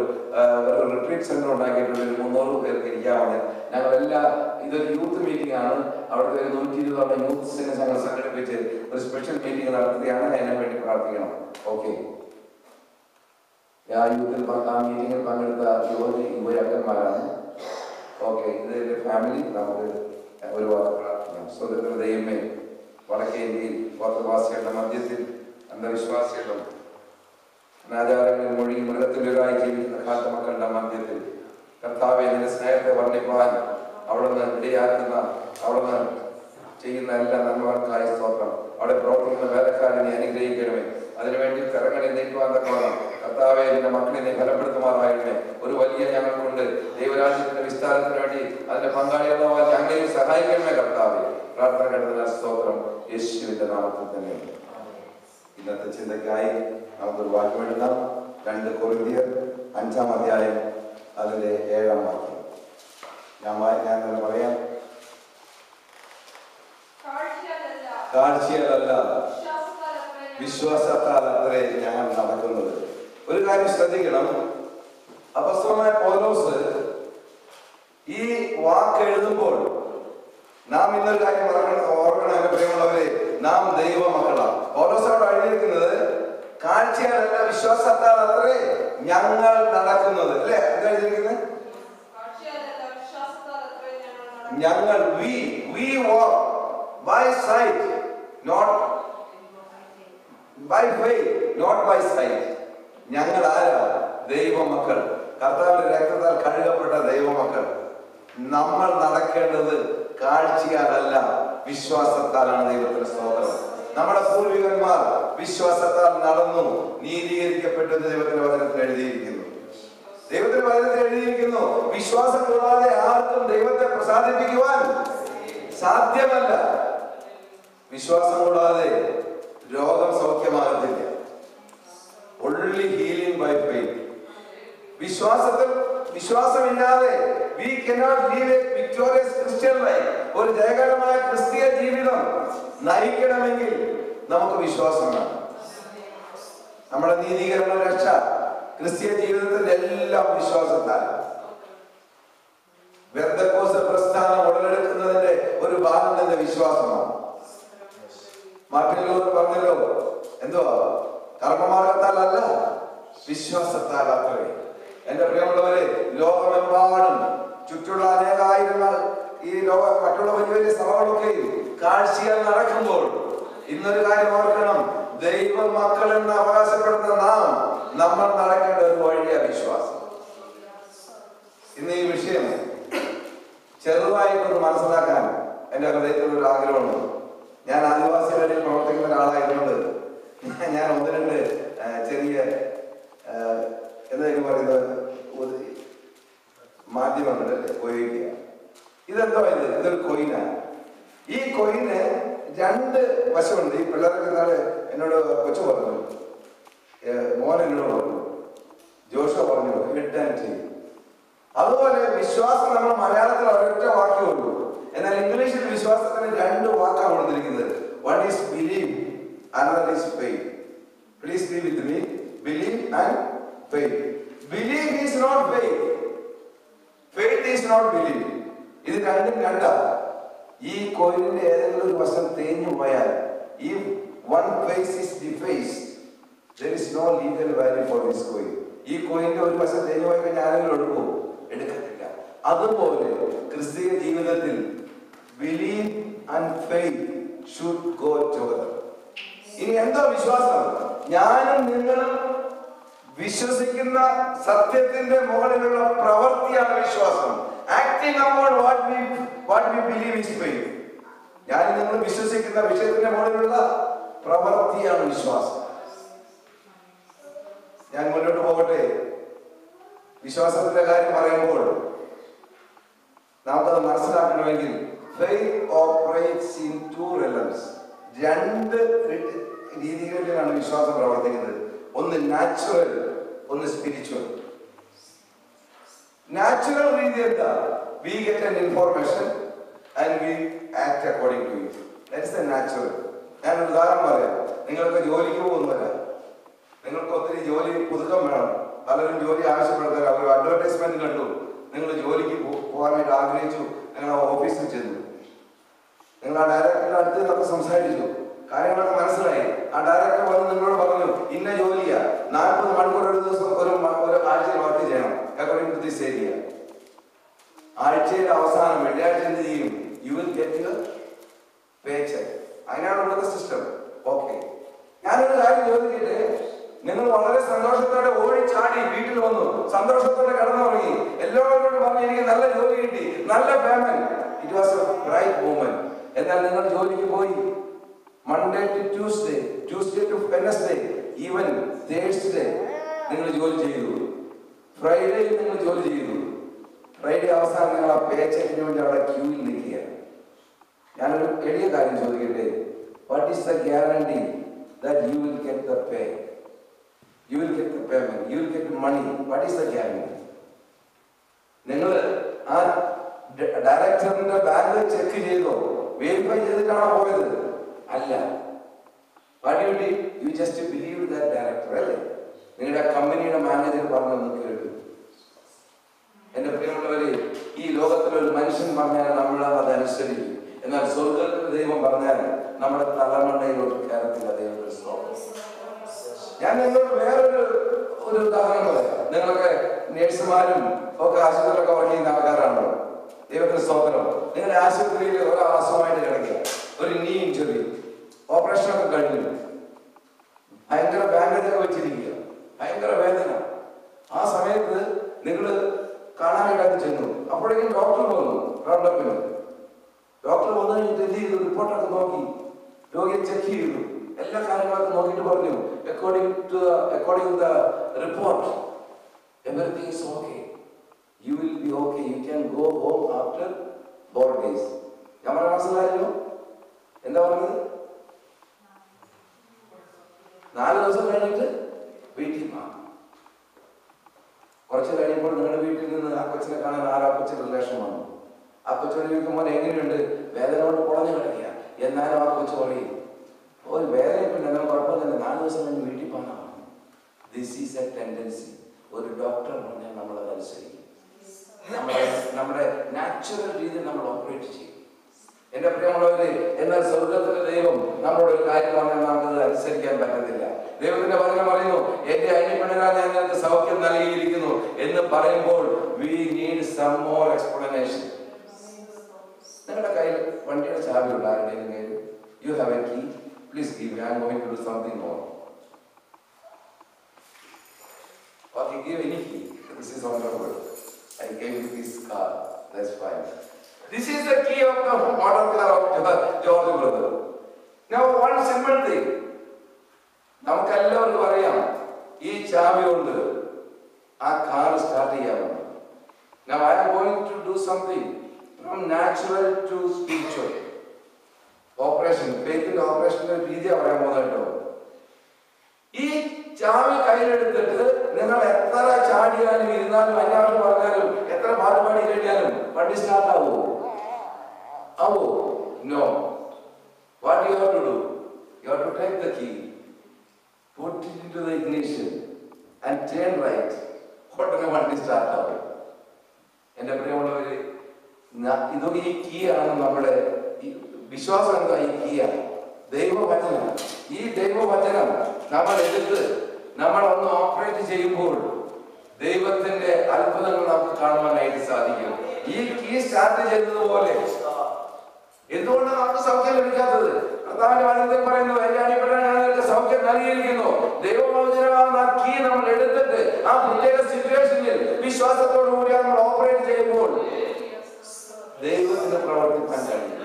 റിട്രീറ്റ് സെന്റർ ഉണ്ടാക്കിയിട്ടുണ്ട്. 300 പേർക്ക് ഇരിക്കാവുന്ന. ഇതൊരു യൂത്ത് മീറ്റിംഗ് ആണ്. അവിടുത്തെ 120 യൂത്ത്സിനെ ഞങ്ങൾ സംഘടിപ്പിച്ച് ഒരു സ്പെഷ്യൽ മീറ്റിംഗ് നടത്തുകയാണ്. അതിനെ വേണ്ടി പ്രാർത്ഥിക്കണം. ഓക്കെ, ആ മീറ്റിംഗിൽ പങ്കെടുത്ത യുവജന്മാരാണ്. ഓക്കെ, ഇത് ഫാമിലി നമുക്ക് ഒരുപാട് പ്രാർത്ഥിക്കാം. സ്വതന്ത്ര ദൈവമേ, വടക്കേ ഇന്ത്യയിൽ ഓർത്തവാസികളുടെ മധ്യത്തിൽ അന്ധവിശ്വാസികളും അനാചാരങ്ങളിൽ മൊഴി മൃഗത്തിലൊരായി ജീവിക്കുന്ന കാട്ടുമക്കളുടെ മധ്യത്തിൽ കർത്താവെ, നിന്റെ സ്നേഹത്തെ വർണ്ണിപ്പാൻ അവിടുന്ന് ഇടയാക്കുന്ന, അവിടുന്ന് ചെയ്യുന്ന എല്ലാ നന്മകൾക്കായി സ്തോത്രം. അവിടെ പ്രവർത്തിക്കുന്ന വേലക്കാരനെ അനുഗ്രഹിക്കണമേ. അതിനുവേണ്ടി കരങ്ങളിൽ നീക്കുവാൻ തക്കവണ്ണം കർത്താവെ, നിന്റെ മക്കളെ നീ ഫലപ്പെടുത്തുമാറാകണമേ. ഒരു വലിയ ഞങ്ങൾക്കുണ്ട് ദൈവരാജ്യത്തിന്റെ വിസ്താരത്തിന് വേണ്ടി. അതിന്റെ പങ്കാളികളാവാൻ ഞങ്ങളെയും സഹായിക്കണമേ കർത്താവെ. പ്രാർത്ഥന കേട്ടതിനാൽ സ്തോത്രം. യേശുവിന്റെ നാമത്തിൽ തന്നെ. ഇന്നത്തെ ചിന്തയ്ക്കായി നമുക്കൊരു വാക്യം എഴുതാം. 2 കൊരിന്ത്യർ 5-ാം അധ്യായം അതിന്റെ 7-ാം വാക്യം. ഞാൻ തന്നെ പറയാം. കാഴ്ചയാലല്ല, വിശ്വാസത്താൽ അത്രേ ഞങ്ങൾ നടക്കുന്നത്. ഒരു കാര്യം ശ്രദ്ധിക്കണം. അപ്പോസ്തലനായ പൗലോസ് ഈ വാക്ക് എഴുതുമ്പോൾ നാം ഇന്നൊരു കാര്യം ഓർക്കണം. എന്റെ പ്രിയമുള്ളവരെ, നാം ദൈവമക്കളാണ്. പൗലോസോട് എഴുതിയിരിക്കുന്നത് കാഴ്ചയാലല്ല, വിശ്വാസത്താൽ അത്രേ ഞങ്ങൾ നടക്കുന്നത്. അല്ലേ? എന്താ എഴുതിയിരിക്കുന്നത്? ഞങ്ങൾ we walk by sight, not by faith, not by sight. ഞങ്ങൾ ആരാ? ദൈവമക്കൾ. കർത്താവിന്റെ രക്തത്താൽ കഴുകപ്പെട്ട ദൈവമക്കൾ, നമ്മൾ നടക്കേണ്ടത് കാഴ്ചയാലല്ല, വിശ്വാസത്താലാണ്. ദൈവത്തിന്റെ സ്തോത്രം. നമ്മുടെ പൂർവികന്മാർ വിശ്വാസത്താൽ നടന്നു, നീതീകരിക്കപ്പെട്ടു. ദൈവത്തിന്റെ വചനത്തിൽ എഴുതിയിരിക്കുന്നു. ദൈവത്തിന്റെ വചനത്തിൽ എഴുതിയിരിക്കുന്നു, വിശ്വാസം കൂടാതെ ആർക്കും ദൈവത്തെ പ്രസാദിപ്പിക്കുവാൻ സാധ്യമല്ല. വിശ്വാസം കൂടാതെ രോഗം സൗഖ്യമാകത്തില്ല. only healing by faith. വിശ്വാസമില്ലാതെ we cannot live a victorious Christian life. ഒരു ജയകരമായ ക്രിസ്തീയ ജീവിതം നയിക്കണമെങ്കിൽ നമുക്ക് വിശ്വാസം വേണം. നമ്മുടെ നീതീകരണ രക്ഷ ക്രിസ്തീയ ജീവിതത്തിന്റെ എല്ലാം വിശ്വാസത്താൽ. പെന്തക്കോസ്ത് പ്രസ്ഥാനം ഉടലെടുക്കുന്നതിന്റെ ഒരു ഭാഗം തന്നെ വിശ്വാസമാണ്. മാർട്ടിൻ ലൂഥർ പറഞ്ഞല്ലോ, എന്തുവാ? കർമ്മമാർഗത്താലല്ല, വിശ്വാസത്താൽ അത്രേ. എന്റെ പ്രിയമുള്ളവരെ, ലോകമെമ്പാടും ചുറ്റുള്ള അനേകായിരങ്ങൾ ഈ മറ്റുള്ള വലിയ വലിയ സഭകളൊക്കെയും കാഴ്ചകൾ നടക്കുമ്പോൾ ഇന്നൊരു കാര്യം ഓർക്കണം, ദൈവ മക്കൾ എന്ന് അവകാശപ്പെടുന്ന നമ്മൾ നടക്കേണ്ട ഒരു വഴിയ വിശ്വാസം. ഇന്ന് ഈ വിഷയം ചെറുതായിട്ടൊന്ന് മനസ്സിലാക്കാൻ എന്റെ ഹൃദയത്തിൽ ഒരു ആഗ്രഹമുണ്ട്. ഞാൻ ആദിവാസികളിൽ പ്രവർത്തിക്കുന്ന ഒരാളായതുകൊണ്ട് ഞാൻ ഒന്ന് രണ്ട് ചെറിയ എന്തായാലും പറയുന്നത് മാധ്യമങ്ങൾ ഉപയോഗിക്കുക. ഇതെന്തോ ഇതൊരു കൊയിനാണ്. ഈ കൊയിന് രണ്ട് വശമുണ്ട്. ഈ പിള്ളേർക്ക് നാളെ എന്നോട് കൊച്ചു പറഞ്ഞു, മോൻ എന്നോട് പറഞ്ഞു, ജോഷ പറഞ്ഞു, ഹെഡ്. അതുപോലെ വിശ്വാസം നമ്മൾ മലയാളത്തിൽ ഒരൊറ്റ വാക്കേ ഉള്ളൂ. എന്നാൽ ഇംഗ്ലീഷിൽ വിശ്വാസത്തിന് രണ്ട് വാക്കാണ് കൊടുത്തിരിക്കുന്നത്. One is believe, another is faith. Please be with me. Believe and faith. Believe is not faith. Faith is not believe. ഇത് രണ്ടും രണ്ടാ. ഈ കോയിനിന്റെ ഏതെങ്കിലും ഒരു വശം തേഞ്ഞു പോയാൽ, if one face is defaced, there is no legal value for this coin. ഈ കോയിന്റെ ഒരു വശം തേഞ്ഞു പോയി കഴിഞ്ഞാൽ ആരെങ്കിലും എടുക്കുമോ? എടുക്കത്തില്ല. അതുപോലെ ക്രിസ്തീയ ജീവിതത്തിൽ believe and faith should go together. ഇനി എന്താ വിശ്വാസം? ഞാനും നിങ്ങളും വിശ്വസിക്കുന്ന സത്യത്തിന്റെ മുകളിലുള്ള പ്രവൃത്തിയാണ് വിശ്വാസം. Acting upon what we believe is faith. ഞാനും നിങ്ങളും വിശ്വസിക്കുന്ന വിഷയത്തിന്റെ മുകളിലുള്ള പ്രവൃത്തിയാണ് വിശ്വാസം. ഞാൻ മുന്നോട്ട് പോകട്ടെ. വിശ്വാസത്തിന്റെ കാര്യം പറയുമ്പോൾ നമുക്കത് മനസ്സിലാക്കണമെങ്കിൽ faith operates in two realms. രണ്ട് രീതികളിലാണ് വിശ്വാസം പ്രവർത്തിക്കുന്നത്. ഒന്ന് നാച്ചുറൽ, ഒന്ന് സ്പിരിച്വൽ. നാച്ചുറൽ രീതി എന്താ? We get an information and we act according to it. That is the natural. ഞാൻ ഒരു ഉദാഹരണം പറയാം. നിങ്ങൾക്ക് ജോലിക്ക് പോകുന്നില്ല, നിങ്ങൾക്ക് ഒത്തിരി ജോലി പുതുക്കം വേണം. പലരും ജോലി ആവശ്യപ്പെടുന്ന ഒരു അഡ്വർടൈസ്മെന്റ് കണ്ടു, നിങ്ങൾ ജോലിക്ക് പോകാനായിട്ട് ആഗ്രഹിച്ചു, നിങ്ങൾ ഓഫീസിൽ ചെന്നു. നിങ്ങൾ ആ ഡയറക്ടറുടെ അടുത്ത് നമുക്ക് സംസാരിച്ചു, കാര്യങ്ങളൊക്കെ മനസ്സിലായി. ആ ഡയറക്ടർ വന്ന് നിങ്ങളോട് പറഞ്ഞു, ഇന്ന ജോലിയാ, 40 മണിക്കൂർ ഒരു ദിവസം ഒരു ആഴ്ചയിൽ വർക്ക് ചെയ്യണം, അക്കോർഡിംഗ് ടു ദിസ് ഏരിയ. ആഴ്ചയുടെ അവസാനം വെള്ളിയാഴ്ച എന്ത് ചെയ്യും? You will get your pay check. അതിനാണ് ഇവിടുത്തെ സിസ്റ്റം. ഓക്കെ, ഞാനൊരു കാര്യം ചോദിക്കട്ടെ. നിങ്ങൾ വളരെ സന്തോഷത്തോടെ ഓടിച്ചാടി വീട്ടിൽ വന്നു, സന്തോഷത്തോടെ കിടന്നുറങ്ങി, എല്ലാവരോടും പറഞ്ഞു എനിക്ക് നല്ല ജോലി കിട്ടി, നല്ല payment. It was a bright moment. എന്നാൽ നിങ്ങൾ ജോലിക്ക് പോയി. Monday to Tuesday, Tuesday to Wednesday, even Thursday നിങ്ങൾ ജോലി ചെയ്തു. ഫ്രൈഡേയിൽ നിങ്ങൾ ജോലി ചെയ്തു. ഫ്രൈഡേ അവസാനം നിങ്ങൾ ആ പേ ചെക്കിന് വേണ്ടി അവിടെ ക്യൂവിൽ നിൽക്കുകയാണ്. ഞാനൊരു എളിയ കാര്യം ചോദിക്കട്ടെ. What is the guarantee that you will get the pay? You will get the payment, you will get the money. What is the guarantee? നിങ്ങൾ ആ ഡയറക്ടറിന്റെ ബാങ്ക് ചെക്ക് ചെയ്തോ, വെരിഫൈ ചെയ്തിട്ടാണോ പോയത്? അല്ല. What you did? You just believed that director, അല്ലേ? നിങ്ങളുടെ കമ്പനിയുടെ മാനേജർ പറഞ്ഞു കേട്ടു. എന്റെ പ്രിയമുള്ളവരെ, ഈ ലോകത്തിലൊരു മനുഷ്യൻ പറഞ്ഞാൽ നമ്മൾ അതനുസരിക്കും. എന്നാൽ സ്വർഗ്ഗത്തിലെ ദൈവം പറഞ്ഞാൽ നമ്മുടെ തലമണ്ടയിലോട്ട് കയറത്തില്ല. ദൈവത്തിന്റെ സ്തോത്രം. ഞാൻ നിങ്ങളോട് വേറൊരു ഉദാഹരണം പറയാം. നിങ്ങളൊക്കെ നേഴ്സുമാരും ഒക്കെ ആശുപത്രിയിലൊക്കെ വർക്ക് ചെയ്യുന്ന ആൾക്കാരാണോ? ദൈവത്തിന്റെ സ്തോത്രം. നിങ്ങളുടെ ആശുപത്രിയിൽ ഒരാൾ അസുഖമായിട്ട് കിടക്കുക, ഒരു നീ ഇഞ്ചുറി, ഓപ്പറേഷനൊക്കെ കഴിഞ്ഞു, ഭയങ്കര ബാൻഡേജൊക്കെ വെച്ചിരിക്കുക, ഭയങ്കര വേദന. ആ സമയത്ത് നിങ്ങൾ അപ്പോഴേക്കും ഡോക്ടർ വന്നു. റൗണ്ടപ്പിന് ഡോക്ടർ വന്നു കഴിഞ്ഞിട്ട് എന്ത് ചെയ്തു? റിപ്പോർട്ടൊക്കെ നോക്കി, രോഗിയെ ചെക്ക് ചെയ്തു, എല്ലാ കാര്യങ്ങളൊക്കെ നോക്കിയിട്ട് പറഞ്ഞു, according to the report everything is okay. You will be okay. You can go home after 4 days. ഞാൻ പറഞ്ഞ മനസ്സിലായല്ലോ? എന്താ പറഞ്ഞത്? 4 ദിവസം കഴിഞ്ഞിട്ട് വീട്ടിൽ പോകാം. കുറച്ച് കഴിഞ്ഞപ്പോൾ നിങ്ങളുടെ വീട്ടിൽ നിന്ന് ആ കൊച്ചിനെ കാണാൻ ആ കൊച്ചിന്റെ റിലേഷൻ വന്നു. ആ കൊച്ചിനെ ചോദിക്കുമ്പോൾ എങ്ങനെയുണ്ട്? വേദന കൊണ്ട് കുളഞ്ഞു കിടക്കുക. എന്നാലും ആ കൊച്ചു പറയും, ഒരു വേദനയൊക്കെ ഉണ്ടെങ്കിൽ കുഴപ്പമില്ല, 4 ദിവസം കഴിഞ്ഞ് വീട്ടിൽ പോകാം. This is A tendency. ഒരു ഡോക്ടർ പറഞ്ഞാൽ നമ്മളത് അനുസരിക്കും. നമ്മുടെ നാച്ചുറൽ രീതിയിൽ നമ്മൾ ഓപ്പറേറ്റ് ചെയ്യും. എന്റെ പ്രിയമുള്ളവരെ, എന്നാൽ സ്വർഗത്തിലെ ദൈവം നമ്മളോട് ഒരു കാര്യം പറഞ്ഞാൽ നമുക്കത് അനുസരിക്കാൻ പറ്റത്തില്ല. ദൈവത്തിന്റെ വചനം പറയുന്നു, എന്റെ അന്യപ്പെടാൻ ഞാൻ നിങ്ങൾക്ക് സൗഖ്യം നൽകിയിരിക്കുന്നു എന്ന് പറയുമ്പോൾ we need some more explanation. നിങ്ങളുടെ കയ്യിൽ വണ്ടിയുടെ ചാവിയുള്ള ആരുടെയും കയ്യിൽ? You have a key? Please give me. I am going to do something more. Okay, give any key. This is wonderful. I gave you this car. That's fine. This is the key of the model car of George brother. Now one simple thing. നമുക്കെല്ലാവർക്കും അറിയാം, ഈ ചാവി കൊണ്ട് ആ കാർ സ്റ്റാർട്ട് ചെയ്യാവുന്നു. Now I am going to do something from natural to spiritual. Operation, ഫെയ്ത്തിന്റെ ഓപ്പറേഷന്റെ രീതി പറയാൻ പോകുന്നത് കേട്ടോ. ഈ ചാവി കയ്യിലെടുത്തിട്ട് നിങ്ങൾ എത്ര ചാടിയാലും ഇരുന്നാലും അന്യാവശ്യം പറഞ്ഞാലും എത്ര പാടുപാടി കഴിഞ്ഞാലും വണ്ടി സ്റ്റാർട്ട് ആവോ? No. What you have to do? You have to take the key, put it into the ignition and turn right. ഉടനെ വണ്ടി സ്റ്റാർട്ട് ആവും. എന്റെ പ്രിയമുള്ളവര്, ഇതൊക്കെ ഈ കീ ആണ്. നമ്മുടെ വിശ്വാസം എന്താ? ഈ കീയാണ് ദൈവവചനം. ഈ ദൈവവചനം നമ്മൾ എടുത്ത് നമ്മളൊന്ന് ഓപ്പറേറ്റ് ചെയ്യുമ്പോൾ ദൈവത്തിന്റെ അത്ഭുതങ്ങൾ നമുക്ക് കാണുവാനായിട്ട് സാധിക്കും. ഈ കീ സ്റ്റാർട്ട് ചെയ്തതുപോലെ എന്തുകൊണ്ട് നമുക്ക് സൗഖ്യം ലഭിക്കാത്തത്? കർത്താവിന്റെ വചനത്തിൽ പറയുന്നു, എന്റെ അടിപ്പെടാൻ ഞങ്ങൾക്ക് സൗഖ്യം നൽകിയിരിക്കുന്നു. ദൈവവചനമാകുന്ന ആ കീ നമ്മൾ എടുത്തിട്ട് ആ പ്രത്യേക സിറ്റുവേഷനിൽ വിശ്വാസത്തോടുകൂടി നമ്മൾ ഓപ്പറേറ്റ് ചെയ്യുമ്പോൾ ദൈവത്തിന് പ്രവർത്തിക്കാൻ കഴിയും.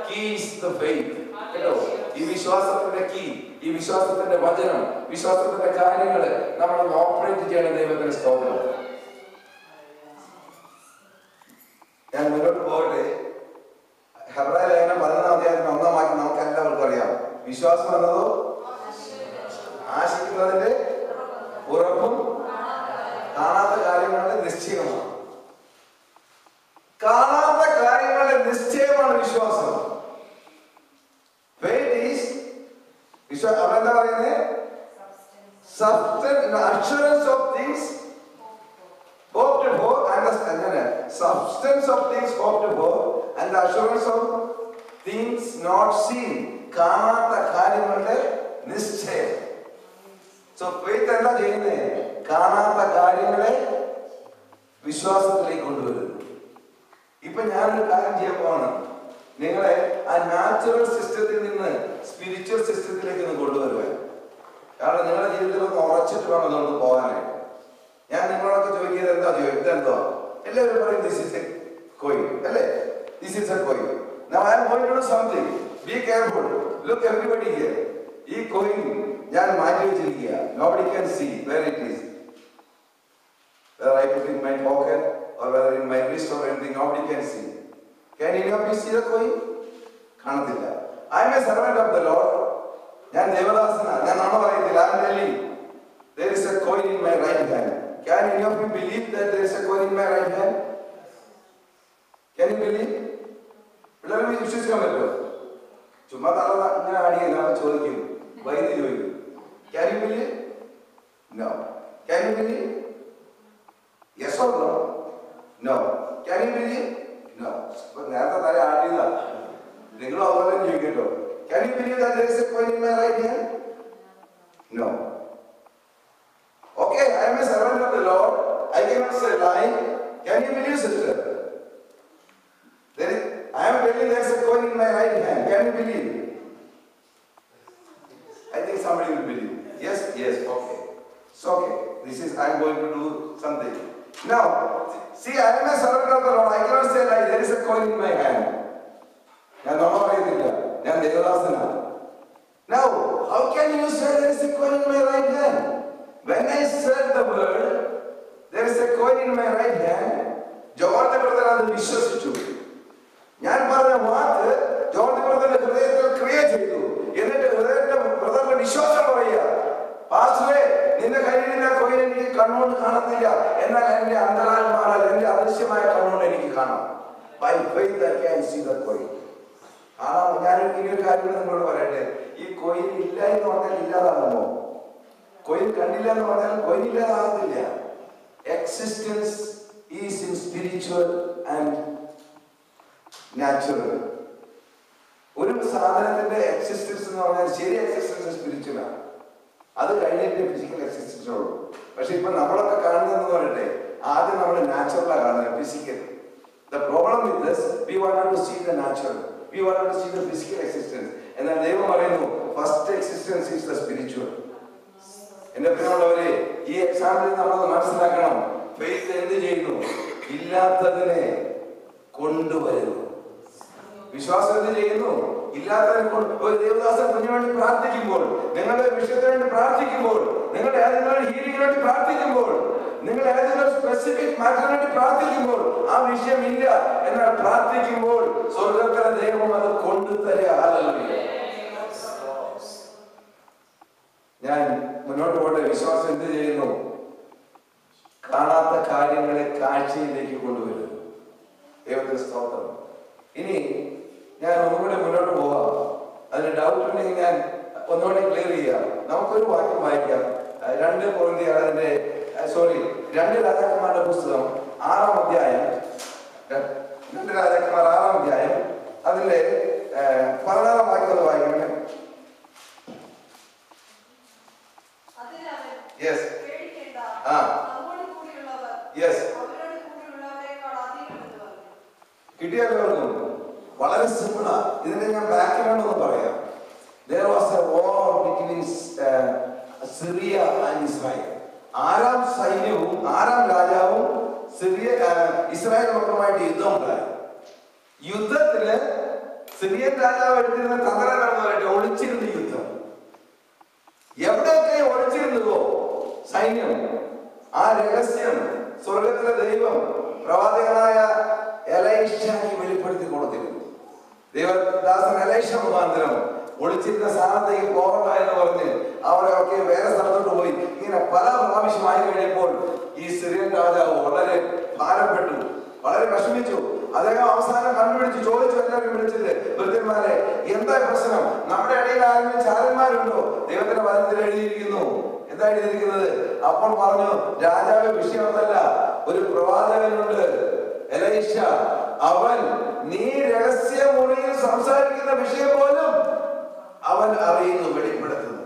Keys the faith. കേട്ടോ, ഈ വിശ്വാസത്തിന്റെ കീ, ഈ വിശ്വാസത്തിന്റെ വചനം, വിശ്വാസത്തിന്റെ കാര്യങ്ങള് നമ്മൾ ഓപ്പറേറ്റ് ചെയ്യണം. ദൈവത്തിന്റെ സ്തോത്രം. ഞാൻ മുന്നോട്ട് പോകട്ടെ. ഹെബ്രായ ലേഖനം 11-ാം അധ്യായത്തിന്റെ 1-ാം വാക്യം നമുക്ക് എല്ലാവർക്കും അറിയാം. വിശ്വാസം എന്നതോ ആശിക്കുന്നതിന്റെ ഉറപ്പും കാണാത്ത കാര്യങ്ങളുടെ നിശ്ചയമാണ്. കാണാത്ത കാര്യങ്ങളുടെ നിശ്ചയമാണ് വിശ്വാസം. അവരെന്താ പറയുന്നത്? assurance of things hoped for and the substance of things hoped for and the assurance of things not seen. കാണാത്ത കാര്യങ്ങളുടെ നിശ്ചയം. So faith എന്താ ചെയ്യുന്നത്? കാണാത്ത കാര്യങ്ങളെ വിശ്വാസത്തിലേക്ക് കൊണ്ടുവരുന്നു. ഇപ്പൊ ഞാനൊരു കാര്യം ചെയ്യാൻ പോവാണ്. നിങ്ങളെ ആ നാച്ചുറൽ സിസ്റ്റത്തിൽ നിന്ന് സ്പിരിച്വൽ സിസ്റ്റത്തിലേക്ക് ഒന്ന് കൊണ്ടുവരുവാൻ. കാരണം നിങ്ങളുടെ ജീവിതത്തിൽ ഒന്ന് ഉറച്ചിട്ട് വേണം നമുക്ക് പോകാനായിട്ട്. ഞാൻ നിങ്ങളോടൊക്കെ ചോദിക്കുന്നത് ഇതെന്തോ? എല്ലാവരും പറയും ദിസ് ഈസ് എ കോയിൻ അല്ലേ? This is A coin. Now I am going to do something. Be careful. Look everybody here. ഈ കോയിൻ ഞാൻ മാറ്റി വെച്ചിരിക്കുക. Nobody can see where it is. Whether I put it in my pocket or whether in my wrist or anything, nobody can see. Can any of you see the coin? കാണത്തില്ല. I am a servant of the Lord. ഞാൻ ദേവദാസനാണ്. ഞാൻ നാമം പറയത്തില്ല. I am telling there is a coin in my right hand. Can any of you believe that there is a coin in my right hand? Can you believe? പിള്ളേർക്ക് വിശ്വസിക്കാൻ പറ്റുമോ? ചുമ്മാ തല ഇങ്ങനെ ആടിയല്ല ചോദിക്കും, വൈദ്യുതി ചോദിക്കും. Can you believe? No. Can you believe? Yes or no? No. Can you believe? No. നേരത്തെ തല ആടിയതാ. നിങ്ങളും അതുപോലെ ചോദിക്കട്ടോ. Can you believe that there is a coin in my right hand? No. Okay, I am a servant of the Lord. I cannot say lie. Can you believe, sister? I am telling there is a coin in my right hand. Can you believe? I think somebody will believe. Yes, yes, okay. It's okay. I am going to do something. Now, see, I am a coin in my hand. ഞാൻ നുണ പറയത്തില്ല, ഞാൻ ദേവദാസനാണ്. Now, how can you say there is a coin in my right hand? When I said the word, there is a coin in my right hand, George brother അത് വിശ്വസിച്ചു. ഞാൻ പറഞ്ഞ വാക്ക് ജോർജ് ബ്രദറിന്റെ ഹൃദയത്തിൽ ക്രിയ ചെയ്തു. എന്നിട്ട് ബ്രദറിന്റെ വിശ്വാസം പറയുക, പാസ്റ്ററെ, നിന്റെ കയ്യിലെ കോയിൻ എനിക്ക് കണ്ണുകൊണ്ട് കാണത്തില്ല, എന്നാൽ എന്റെ അന്തരാത്മാവാൽ എന്റെ അദൃശ്യമായ കണ്ണുകൊണ്ട് എനിക്ക് കാണാം. By faith I can see the coin. ഞാൻ ഇനിയൊരു കാര്യം നിങ്ങളോട് പറയട്ടെ, ഈ കോയിൻ ഇല്ല എന്ന് പറഞ്ഞാൽ ഇല്ലാതാകുമോ? കോയിൻ കണ്ടില്ല എന്ന് പറഞ്ഞാൽ coin ഇല്ലാതാകത്തില്ല. Existence is in spiritual and natural. ഒരു സാധനത്തിന്റെ എക്സിസ്റ്റൻസ് എന്ന് പറഞ്ഞാൽ ശരി എക്സിസ്റ്റൻസ് സ്പിരിച്വലാണ്, അത് കഴിഞ്ഞിട്ട് ഫിസിക്കൽ എക്സിസ്റ്റൻസ് ഉള്ളൂ. പക്ഷെ ഇപ്പൊ നമ്മളൊക്കെ കാണുന്നതെന്ന് പറയട്ടെ, ആദ്യം നമ്മൾ നാച്ചുറലാണ് കാണുന്നത്, physical. The problem with this, we wanted to see the natural, we wanted to see the physical existence. എന്നാൽ ദൈവം പറയുന്നു, first existence is the spiritual. എന്റെ പ്രിയമുള്ളവരെ, ഈ എക്സാമ്പിൾ നമ്മൾ മനസ്സിലാക്കണം. ഫെയ്ത്ത് എന്ത് ചെയ്യുന്നു? ഇല്ലാത്തതിനെ കൊണ്ടുവരുന്നു. വിശ്വാസം എന്ത് ചെയ്യുന്നു? ഇല്ലാത്തതിനെ കൊണ്ട്. ഒരു ദേവദാസൻ കുഞ്ഞു വേണ്ടി പ്രാർത്ഥിക്കുമ്പോൾ, നിങ്ങളുടെ വിഷയത്തിന് വേണ്ടി പ്രാർത്ഥിക്കുമ്പോൾ, നിങ്ങളുടെ ഏതെങ്കിലും ഹീലിംഗിന് വേണ്ടി പ്രാർത്ഥിക്കുമ്പോൾ, നിങ്ങൾ ഏതെങ്കിലും സ്പെസിഫിക് മാറ്ററിന് വേണ്ടി പ്രാർത്ഥിക്കുമ്പോൾ, ആ വിഷയം ഇല്ല എന്നാൽ പ്രാർത്ഥിക്കുമ്പോൾ സ്വർഗ്ഗത്തിലെ ദൈവം അത് കൊണ്ടുതരിക. ഹല്ലേലൂയ. ഞാൻ മുന്നോട്ട് പോട്ടെ. വിശ്വാസം എന്ത് ചെയ്യുന്നു? കാണാത്ത കാര്യങ്ങളെ കാഴ്ചയിലേക്ക് കൊണ്ടുവരുന്നു. ദൈവത്തിന്റെ സ്തോത്രം. ഇനി ഞാൻ ഒന്നുകൂടെ മുന്നോട്ട് പോവാം. അതിന് ഡൗട്ട് ഉണ്ടെങ്കിൽ ഞാൻ ഒന്നുകൂടെ ക്ലിയർ ചെയ്യാം. നമുക്കൊരു വാക്യം വായിക്കാം. 2 രാജാക്കന്മാരുടെ പുസ്തകം 6-ാം അധ്യായം, 2 രാജാക്കന്മാർ 6-ാം അധ്യായം, അതിന്റെ 16-ാം വാക്യം വായിക്കണേ. യെസ്, കിട്ടിയവർക്കും വളരെ സിമ്പിളാ. ഇതിന്റെ ഞാൻ ബാക്ക്ഗ്രൗണ്ട് ഒന്ന് പറയാം. There was a war between Syria and Israel. ആറാം സൈന്യവും ആറാം രാജാവും ഇസ്രായേൽ മക്കളുമായിട്ട് യുദ്ധം ഉണ്ടായി. യുദ്ധത്തിന് സിറിയൻ രാജാവ് എടുത്തിരുന്ന തന്ത്രങ്ങളായിട്ട് ഒളിച്ചിരുന്ന യുദ്ധം. എവിടെയൊക്കെ ഒളിച്ചിരുന്നതോ സൈന്യം, ആ രഹസ്യം സ്വർഗത്തിലെ ദൈവം പ്രവാചകനായ എലൈഷാക്ക് വെളിപ്പെടുത്തി കൊടുത്തിരുന്നു. ദൈവദാസൻ എലൈഷ മുഖാന്തരം ഒളിച്ചിരുന്ന സ്ഥാനത്തേക്ക് പോകണ്ട എന്ന് പറഞ്ഞ് അവരൊക്കെ വേറെ സ്ഥലത്തോട്ട് പോയി. ഇങ്ങനെ പല പ്രാവശ്യമായി കഴിഞ്ഞപ്പോൾ ഈ സിറിയൻ രാജാവ് വളരെ ഭാരപ്പെട്ടു, വളരെ വിഷമിച്ചു. അദ്ദേഹം അവസാനം കണ്ടുപിടിച്ച് ചോദിച്ചു, എല്ലാവരും വിളിച്ചിട്ട്, വൃദ്ധന്മാരെ, എന്താ പ്രശ്നം? നമ്മുടെ ഇടയിൽ ആരെങ്കിലും ചാരന്മാരുണ്ടോ? ദൈവത്തിന്റെ വചനത്തിൽ എഴുതിയിരിക്കുന്നു. എന്താ എഴുതിയിരിക്കുന്നത്? അപ്പോൾ പറഞ്ഞു, രാജാവ് വിഷയമല്ല, ഒരു പ്രവാചകനുണ്ട്, എലൈഷ. അവൻ നീ രഹസ്യ മുറിയിൽ സംസാരിക്കുന്ന വിഷയം പോലും അവൻ അറിയുന്നു, വെളിപ്പെടുത്തുന്നു.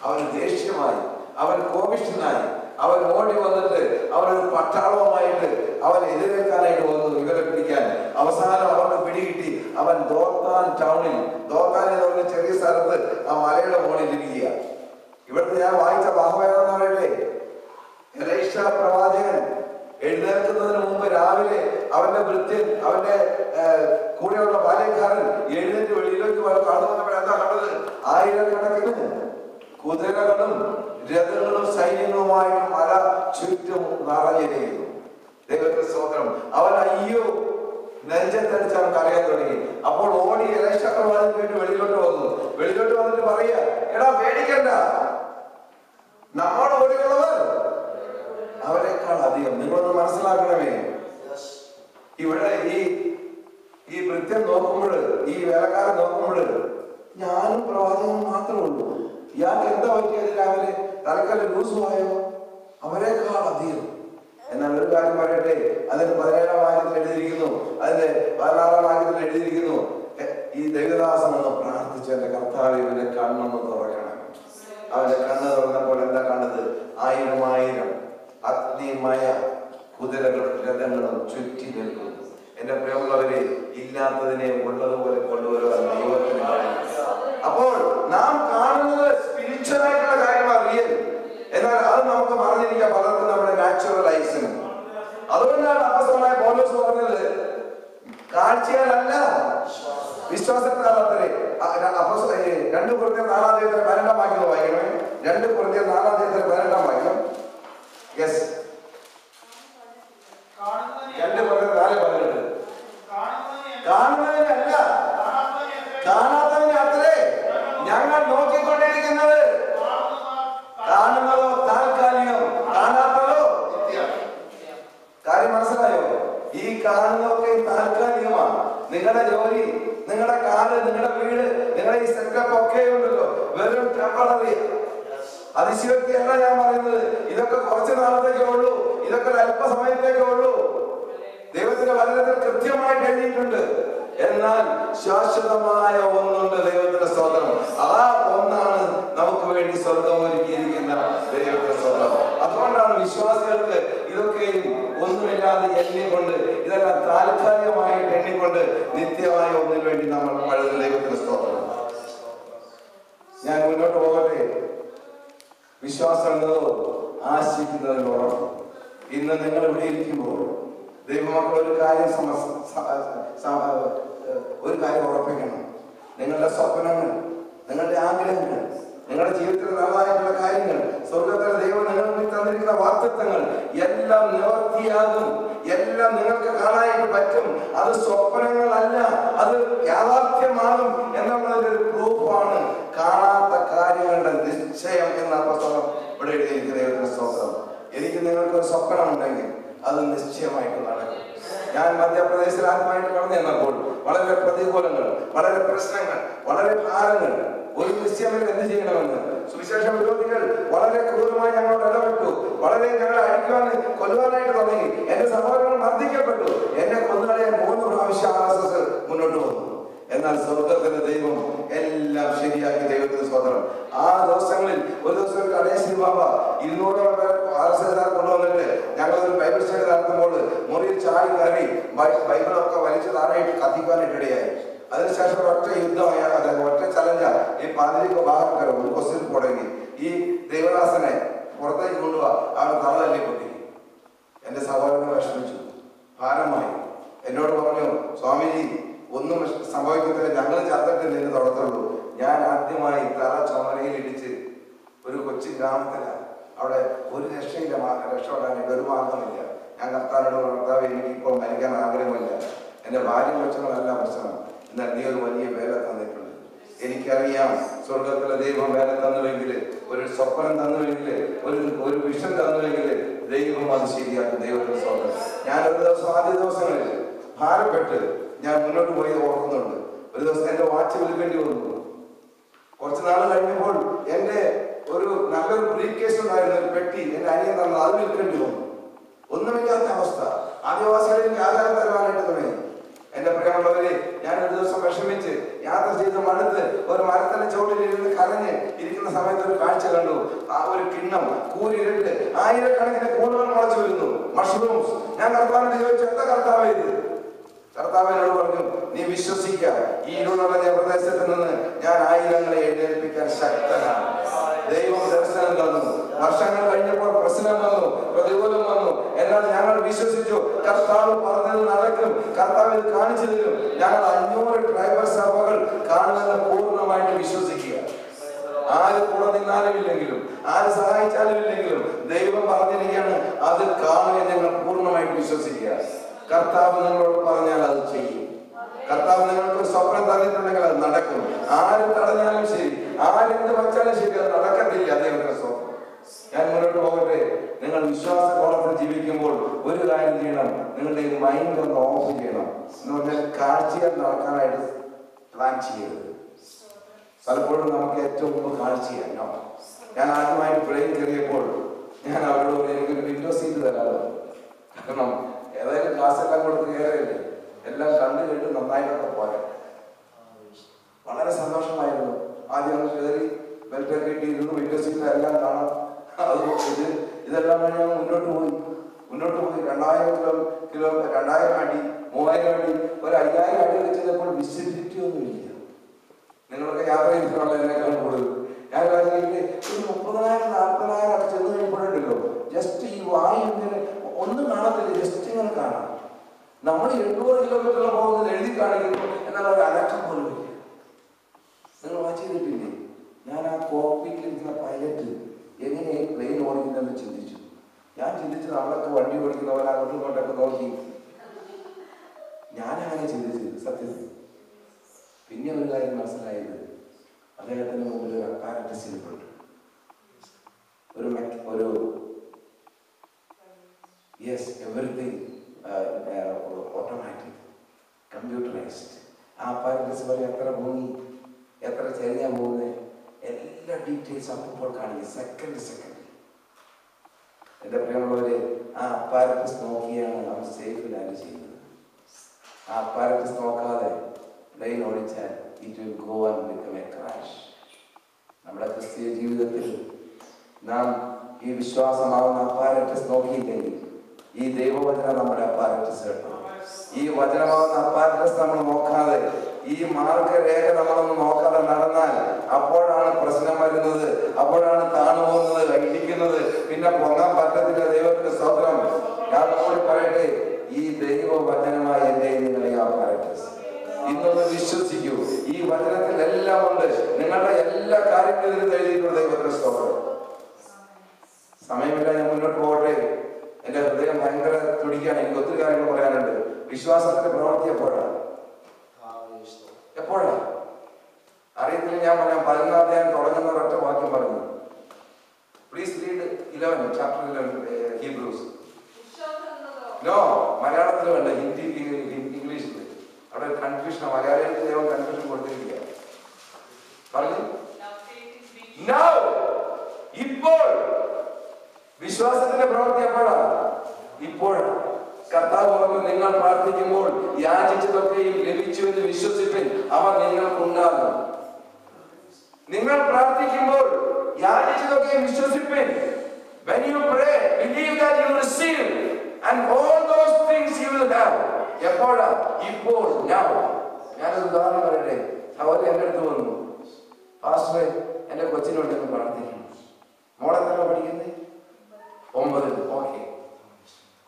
അവൻ ദേഷ്യമായി, അവൻ കോപിഷ്ഠനായി, അവൻ ഓടി വന്നിട്ട് അവനൊരു പട്ടാളവുമായിട്ട് അവൻ എതിരേൽക്കാനായിട്ട് വന്നു, ഇവരെ പിടിക്കാൻ. അവസാനം അവർക്ക് പിടികിട്ടി. അവൻ ദോത്താൻ ടൗണിൽ, ദോത്താൻ എന്ന് പറഞ്ഞ ചെറിയ സ്ഥലത്ത് ആ മലയുടെ മുകളിൽ ഇരിക്കുക. ഇവിടുത്തെ ഞാൻ വായിച്ച ഭാഗമെന്ന് പറയട്ടെ, എലൈഷ പ്രവാചകൻ എഴുന്നേൽക്കുന്നതിന് മുമ്പ് രാവിലെ അവന്റെ ഭൃത്യൻ, അവന്റെ കൂടെയുള്ള ബാല്യക്കാരൻ എഴുന്നേറ്റ് വെളിയിലേക്ക് കാണുന്നപ്പോൾ എന്താ കണ്ടത്? ആയിരക്കണക്കിന് കുതിരകളും രഥങ്ങളും സൈന്യങ്ങളുമായിട്ട് മല ചുറ്റും നിറഞ്ഞിരിക്കുന്നു. ദൈവത്തിന്റെ സ്തോത്രം. അവൻ അയ്യോ നെഞ്ചത്തടിച്ച് അവൻ കരയാൻ തുടങ്ങി. അപ്പോൾ ഓടി എലൈഷ പ്രവാചകൻ വീണ്ടും വെളിയിലോട്ട് വന്നു. വെളിയിലോട്ട് വന്നിട്ട് പറയുക, എടാ പേടിക്കണ്ട, നമ്മുടെ ഓടിയുള്ളവർ അവരെക്കാൾ അധികം. നിങ്ങളൊന്ന് മനസ്സിലാക്കണമേ, ഇവിടെ ഈ വൃത്യൻ നോക്കുമ്പോൾ, ഈ വേലക്കാരൻ നോക്കുമ്പോൾ ഞാനും പ്രവാചകനും മാത്രമേ ഉള്ളൂ. ഇയാൾക്ക് എന്താ പറ്റിയത്? രാവിലെ തലക്കാലം ലൂസുമായോ? അവരെക്കാൾ അധികം. എന്നാൽ ഒരു കാര്യം പറയട്ടെ, അതിന് 17-ാം വാക്യത്തിൽ എഴുതിയിരിക്കുന്നു, അതിന്റെ 16-ാം വാക്യത്തിൽ എഴുതിയിരിക്കുന്നു, ഈ ദൈവദാസൻ ഒന്ന് പ്രാർത്ഥിച്ചു, എന്റെ കർത്താവ് ഇവന്റെ കണ്ണൊന്ന് തുറക്കണം. അവന്റെ കണ്ണ് തുറന്നപ്പോൾ എന്താ കണ്ടത്? 1000 അഗ്നിമയ കുതിരകളും രഥങ്ങളും ചുറ്റി നിൽക്കുന്നു. എന്റെ പ്രിയമുള്ളവരെ, ഇല്ലാത്തതിനെ ഉള്ളതുപോലെ കൊണ്ടുവരുവാൻ ദൈവത്തിന് കഴിയും. അപ്പോൾ നാം കാണുന്നത് സ്പിരിച്വൽ ആയിട്ടുള്ള കാര്യമാണ്, റിയൽ. എന്നാൽ അത് നമുക്ക് പറഞ്ഞിരിക്കാം പലർക്കും നമ്മുടെ നാച്ചുറൽ ഐസിന്. അതുകൊണ്ടാണ് അപ്പോസ്തലനായ പൗലോസ് പറഞ്ഞത്, കാഴ്ച കാഴ്ചയാലല്ല, വിശ്വാസത്താലത്രേ. 2 Corinthians 4-12 വാക്യം വായിക്കണേ. 2 Corinthians 4-12 വാക്യം. Yes, 2 Corinthians 4:12. കാണുന്നതിനല്ല, കാണാത്തതിന് അത്രേ ഞങ്ങൾ നോക്കിക്കൊണ്ടിരിക്കുന്നത്. കാണുന്നതോ താൽക്കാലികം, കാണാത്തതോ നിത്യം. കാര്യം മനസ്സിലായോ? ഈ കാണുന്നതൊക്കെ താൽക്കാലികമാണ്. നിങ്ങളുടെ ജോലി, നിങ്ങളുടെ കാറ്, നിങ്ങളുടെ വീട്, നിങ്ങളുടെ ഈ സെറ്റപ്പ് ഒക്കെ ഉണ്ടല്ലോ, വെറും ടെമ്പററി. അതിശയോക്തിയല്ല ഞാൻ പറയുന്നത്. ഇതൊക്കെ കുറച്ച് നാളത്തേക്കേ ഉള്ളൂ, ഇതൊക്കെ ഒരു അല്പസമയത്തേക്കേ ഉള്ളൂ. ദൈവത്തിന്റെ വചനത്തിൽ കൃത്യമായിട്ട് എഴുതിയിട്ടുണ്ട്. എന്നാൽ ശാശ്വതമായ ഒന്നുണ്ട്. ദൈവത്തിന്റെ സ്തോത്രം. ആ ഒന്നാണ് നമുക്ക് വേണ്ടി സ്വർഗം ഒരുക്കിയിരിക്കുന്ന ദൈവത്തിന്റെ സ്തോത്രം. അതുകൊണ്ടാണ് വിശ്വാസികൾക്ക് ഇതൊക്കെയും ഒന്നുമില്ലാതെ എണ്ണിക്കൊണ്ട്, ഇതെല്ലാം താൽക്കാലികമായിട്ട് എണ്ണിക്കൊണ്ട് നിത്യമായ ഒന്നിനു വേണ്ടി നമ്മൾ പഴുന്ന ദൈവത്തിന്റെ സ്തോത്രം. ഞാൻ മുന്നോട്ട് പോകട്ടെ. വിശ്വാസം എന്നതോ ആശിക്കുന്നതിന് ഉറപ്പ്. ഇന്ന് നിങ്ങൾ ഇവിടെ ഇരിക്കുമ്പോൾ ദൈവമക്കൾ ഒരു കാര്യം ഉറപ്പിക്കണം. നിങ്ങളുടെ സ്വപ്നങ്ങൾ, നിങ്ങളുടെ ആഗ്രഹങ്ങൾ, നിങ്ങളുടെ ജീവിതത്തിൽ നല്ലതായിട്ടുള്ള കാര്യങ്ങൾ, സ്വർഗത്തിലെ ദൈവം നിങ്ങൾക്ക് തന്നിരിക്കുന്ന വാഗ്ദത്തങ്ങൾ എല്ലാം നിവർത്തിയാകും. എല്ലാം നിങ്ങൾക്ക് കാണാനായിട്ട് പറ്റും. അത് സ്വപ്നങ്ങളല്ല, അത് യാഥാർത്ഥ്യമാകും എന്നുള്ളതിന്റെ ഒരു പ്രൂഫാണ് കാണാത്ത കാര്യങ്ങളുടെ നിശ്ചയം എന്ന പുസ്തകം ഇവിടെ എഴുതിയിരിക്കുന്ന ദൈവത്തിന്റെ സ്തോത്രം. എനിക്ക് നിങ്ങൾക്കൊരു സ്വപ്നമുണ്ടെങ്കിൽ അത് നിശ്ചയമായിട്ട് നടക്കും. ഞാൻ മധ്യപ്രദേശിൽ ആദ്യമായിട്ട് കടന്നു ചെന്നപ്പോൾ വളരെ പ്രതികൂലങ്ങൾ, വളരെ പ്രശ്നങ്ങൾ, വളരെ ഭാരങ്ങൾ, ഒരു നിശ്ചയം എന്ത് ചെയ്യണമെന്ന് സുവിശേഷ വിരോധികൾ വളരെ ക്രൂരമായി ഞങ്ങളോട് ഇടപെട്ടു. വളരെ ഞങ്ങളെ അടിക്കുവാൻ, കൊല്ലുവാനായിട്ട് തുടങ്ങി. എന്റെ സഹോദരങ്ങൾ മർദ്ദിക്കപ്പെട്ടു. എന്നെ കൊന്നുകളയാൻ 3 പ്രാവശ്യം RSS മുന്നോട്ട് വന്നു. എന്നാൽ സ്വർഗത്തിന്റെ ദൈവം എല്ലാം ശരിയാക്കി. ദൈവത്തിന്റെ സ്തോത്രം. ആ ദിവസങ്ങളിൽ ഒരു ദിവസം കടേശ്വരി ബാബ 200ഓളം പേർ RSSകാർ കൊണ്ടുവന്നിട്ട് ഞങ്ങളൊരു ബൈബിൾ സ്റ്റഡി നടത്തുമ്പോൾ മുറിയിൽ ചാടി കയറി ബൈബിളൊക്കെ വലിച്ചു താഴെയിട്ട് കത്തിക്കാനിട്ടിടയായി. അതിനുശേഷം ഒറ്റ യുദ്ധമായ, ഒറ്റ ചലഞ്ച ഈ പാതിരിക്ക് ഭാഗക്കാർ ഒരു ക്വസ്റ്റ്യൻ പോടെങ്കിൽ ഈ ദൈവദാസനെ പുറത്തേക്ക് കൊണ്ടുപോവാ. അവൻ തള്ളല്ലേ പൊട്ടി. എന്റെ സഹോദരനെ വിഷമിച്ചു, ഭാരമായി. എന്നോട് പറഞ്ഞു, സ്വാമിജി ഒന്നും സംഭവിക്കത്തില്ല, ഞങ്ങൾ ചത്തിട്ട് നിന്ന് തുടർത്തുള്ളൂ. ഞാൻ ആദ്യമായി തല ചുമലയിൽ ഇടിച്ച് ഒരു കൊച്ചു ഗ്രാമത്തിലാണ്. അവിടെ ഒരു രക്ഷയില്ല, രക്ഷപ്പെടാനായിട്ട് ഒരു മാർഗമില്ല. ഞാൻ കർത്താവിനോട്, കർത്താവ് എനിക്കിപ്പോൾ മരിക്കാൻ ആഗ്രഹമില്ല, എന്റെ ഭാര്യ കൊച്ചുങ്ങളല്ല പ്രശ്നം, എന്നാൽ നീ ഒരു വലിയ വേല തന്നിട്ടുണ്ട്. എനിക്കറിയാം സ്വർഗത്തിലെ ദൈവം വേല തന്നുവെങ്കിൽ, ഒരു സ്വപ്നം തന്നുവെങ്കിൽ, ഒരു വിഷൻ തന്നുവെങ്കിൽ ദൈവം അത് ശരിയാക്കും. ദൈവത്തിന്റെ സ്വർഗം. ഞാൻ ഒരു ദിവസം, ആദ്യ ദിവസങ്ങളിൽ ഭാരപ്പെട്ട് ഞാൻ മുന്നോട്ട് പോയി ഓർക്കുന്നുണ്ട്. ഒരു ദിവസം എന്റെ വാച്ച് വിൽക്കേണ്ടി വന്നു. കുറച്ച് നാൾ കഴിഞ്ഞപ്പോൾ എന്റെ ഒരു നല്ലൊരു ബ്രീഫ് കേസ് ഉണ്ടായിരുന്ന ഒരു പെട്ടി എന്റെ അനിയൻ തന്നത്, അത് വിൽക്കേണ്ടി വന്നു. ഒന്നുമില്ലാത്ത അവസ്ഥ. ആദിവാസികളിൽ ആധാരം തരുവാനായിട്ട് തുടങ്ങി. എന്റെ പ്രിയമുള്ളവരെ, ഞാൻ ഒരു ദിവസം വിഷമിച്ച് യാത്ര ചെയ്ത് മടുത്ത് ഒരു മരത്തിന്റെ ചുവട്ടിലിരുന്ന് കരഞ്ഞ് ഇരിക്കുന്ന സമയത്ത് ഒരു കാഴ്ച കണ്ടു. ആ ഒരു കിണ്ണം കൂരിരുട്ട്, ആയിരക്കണക്കിന് കൂണുകൾ മുളച്ചു വരുന്നു, മഷ്റൂംസ്. ഞാൻ കർത്താവിനോട് ചോദിച്ചു, എന്താ കർത്താവ് ഇത്? കർത്താവിനോട് പറഞ്ഞു, നീ വിശ്വസിക്കുക, ഈ ഇരുളുള്ള പ്രദേശത്ത് നിന്ന് ഞാൻ ആയിരങ്ങളെ എഴുന്നേൽപ്പിക്കാൻ ശക്തനാണ്. ദൈവം ദർശനം തന്നു. വർഷങ്ങൾ കഴിഞ്ഞപ്പോൾ പ്രശ്നം വന്നു, പ്രതികൂലം വന്നു. എന്നാൽ ഞങ്ങൾ വിശ്വസിച്ചു, കർത്താവ് പറഞ്ഞത് നടക്കും, കർത്താവ് ഇത് കാണിച്ചു തരും. ഞങ്ങൾ 500 ഡ്രൈവർ സഭകൾ കാണുമെന്ന് പൂർണ്ണമായിട്ട് വിശ്വസിക്കുക. ആര് കൂടെ നിന്നാലും ഇല്ലെങ്കിലും, ആര് സഹായിച്ചാലും ഇല്ലെങ്കിലും, ദൈവം പറഞ്ഞിരിക്കുകയാണ്, അത് കാണുമെന്ന് ഞങ്ങൾ പൂർണ്ണമായിട്ട് വിശ്വസിക്കുക. കർത്താവ് നിങ്ങളോട് പറഞ്ഞാൽ അത് ചെയ്യും. കർത്താവ് നിങ്ങൾക്ക് ഒരു സ്വപ്നം തന്നിട്ടുണ്ടെങ്കിൽ അത് നടക്കും. ആരും തടഞ്ഞാലും ശരി, ആരെന്ത് വച്ചാലും ശരി, അത് നടക്കത്തില്ല. ദൈവത്തിന്റെ സ്വപ്നം. ഞാൻ മുന്നോട്ട് പോകട്ടെ. നിങ്ങൾ വിശ്വാസ കോളത്തിൽ ജീവിക്കുമ്പോൾ ഒരു കാര്യം ചെയ്യണം, നിങ്ങളുടെ ഈ മൈൻഡ് ഒന്ന് ഓഫ് ചെയ്യണം. എന്ന് പറഞ്ഞാൽ കാഴ്ചകൾ നടക്കാനായിട്ട് പ്ലാൻ ചെയ്യരുത്. പലപ്പോഴും നമുക്ക് ഏറ്റവും മുമ്പ് കാഴ്ചയാണ്. ഞാൻ ആദ്യമായിട്ട് പ്ലെയിൻ കയറിയപ്പോൾ ഞാൻ അവരോട് എനിക്കൊരു വിൻഡോ സീറ്റ് തരാമോ, കാരണം ഏതായാലും ക്ലാസ്സെല്ലാം കൊടുത്ത് കയറിയില്ലേ, എല്ലാം കണ്ടു കേട്ട് നന്നായിട്ടൊക്കെ പോരാ. വളരെ സന്തോഷമായിരുന്നു. ആദ്യം കയറി ബെൽറ്റൊക്കെ ഇട്ടിരുന്നു, വിൻഡോ സീറ്റ് എല്ലാം കാണാം. അതുപോലെ ഇതെല്ലാം കഴിഞ്ഞ് ഞങ്ങൾ മുന്നോട്ട് പോയി 2000 അടി, 3000 അടി, ഒരു 5000 അടി വെച്ചപ്പോൾ വിസിബിലിറ്റി ഒന്നുമില്ല. നിങ്ങളൊക്കെ യാത്ര ചെയ്തിട്ടുള്ള എന്നെക്കാൾ കൂടുതൽ. ഞാൻ ഒരു 30,000-40,000 അടി ചെന്ന് കഴിയുമ്പോഴുണ്ടല്ലോ, ജസ്റ്റ് ഈ വായു ഇങ്ങനെ ഒന്നും കാണത്തില്ല, ജസ്റ്റ് ഇങ്ങനെ കാണാം. നമ്മൾ 800 കിലോമീറ്റർ പോകുന്നത് എഴുതി കാണിക്കുന്നു, എന്നാൽ ഒരു അനക്കം പോലും ഇല്ല. നിങ്ങൾ വാച്ച് ചെയ്തിട്ടില്ലേ? ഞാൻ ആ കോക്പിറ്റിലിരിക്കുന്ന പൈലറ്റ് എങ്ങനെ പ്ലെയിൻ ഓടിക്കുന്നതെന്ന് ചിന്തിച്ചു. ഞാൻ ചിന്തിച്ചു നമ്മളൊക്കെ വണ്ടി ഓടിക്കുന്നവർ അങ്ങോട്ടും ഇങ്ങോട്ടൊക്കെ നോക്കി. ഞാനങ്ങനെ ചിന്തിച്ചത് സത്യത്തിൽ. പിന്നെ ഒരു കാര്യം മനസ്സിലായത്, അദ്ദേഹത്തിന് മുമ്പിൽ ഒരു അപ്പാരറ്റസ് ഇരിപ്പുണ്ട്. ഒരു യെസ് എവറിത്തിങ് ഓട്ടോമാറ്റിക്, കമ്പ്യൂട്ടറൈസ്ഡ്. ആ അപ്പാരറ്റസ് വരെ എത്ര ഭൂമി, എത്ര ചെറിയ പോകുന്നത്, എല്ലാ ഡീറ്റെയിൽസ് അപ്പോൾ കാണിക്കും, സെക്കൻഡ്. എൻ്റെ പ്രിയമുള്ളവരെ, ആ അപ്പാരറ്റസ് നോക്കിയാണ് അവർ സേഫ് ലാൻഡ് ചെയ്യുന്നത്. ആ അപ്പാരറ്റസ് നോക്കാതെ പ്ലെയിൻ ഓടിച്ചാൽ it will go and become a crash. നമ്മുടെ ക്രിസ്തീയ ജീവിതത്തിൽ നാം ഈ വിശ്വാസമാവുന്ന അപ്പാരറ്റസ് നോക്കിയില്ലെങ്കിൽ ഈ ദൈവവചനം നമ്മുടെ അപ്പാരറ്റസ് കേട്ടോ. ഈ വചനമാവുന്ന അപ്പാരറ്റസ് നമ്മൾ നോക്കാതെ, ഈ മാർഗരേഖ നമ്മളൊന്ന് നോക്കാതെ നടന്നാൽ അപ്പോഴാണ് പ്രശ്നം വരുന്നത്, അപ്പോഴാണ് താണുപോകുന്നത്, ഇടിക്കുന്നത്, പിന്നെ പൊങ്ങാൻ പറ്റത്തില്ല. ദൈവത്തിന്റെ സ്തോത്രം. ഞാൻ കൂടി പറയട്ടെ, ഈ ദൈവവചനമായ എൻ്റെ നിങ്ങളെ അപ്പാരറ്റസ് ഇന്നൊന്ന് വിശ്വസിക്കൂ. ഈ വചനത്തിൽ എല്ലാം ഉണ്ട്. നിങ്ങളുടെ എല്ലാ കാര്യങ്ങളിലും എഴുതിയിട്ടുണ്ട് ദൈവത്തിന്റെ സ്തോത്രം. സമയമില്ല, ഞാൻ മുന്നോട്ട് പോകട്ടെ. എന്റെ ഹൃദയം ഭയങ്കര തുടിക്കാണ്. എനിക്ക് ഒത്തിരി കാര്യങ്ങൾ പറയാനുണ്ട്. വിശ്വാസത്തിന്റെ പ്രവൃത്തി എപ്പോഴാണ് അറിയത്തില്ല. ഞാൻ പറയാം. 11 അധ്യായം തുടങ്ങുന്ന ഒരൊറ്റ വാക്യം പറഞ്ഞു. Please read 11 chapter 11 Hebrews. No, മലയാളത്തിൽ വേണ്ട, ഹിന്ദി ഇംഗ്ലീഷിൽ. അവിടെ കൺഫ്യൂഷൻ, മലയാളികൾക്ക് ദൈവം കൺഫ്യൂഷൻ കൊടുത്തിരിക്കുക. പറഞ്ഞു ഇപ്പോൾ വിശ്വാസത്തിന്റെ പ്രവൃത്തി എപ്പോഴാണ്? ഇപ്പോഴാണ്. കർത്താവ് പറഞ്ഞു, നിങ്ങൾ പ്രാർത്ഥിക്കുമ്പോൾ യാചിച്ചതൊക്കെയും ലഭിച്ചു എന്ന് വിശ്വസിപ്പിൻ, അവ നിങ്ങൾക്കുണ്ടാകും. നിങ്ങൾ പ്രാർത്ഥിക്കുമ്പോൾ യാചിച്ചതൊക്കെയും വിശ്വസിപ്പിൻ. When you pray, believe that you receive and all those things you will have. എപ്പോഴാ? ഇപ്പോൾ, now. ഞാനൊരു ഉദാഹരണം പറയട്ടെ. അവർ എൻ്റെ അടുത്ത് വന്നു, പാസ്റ്ററെ എൻ്റെ കൊച്ചിനോടൊന്ന് പ്രാർത്ഥിക്കണം. മോളെന്താ പഠിക്കുന്നത്? 9. ഓക്കെ,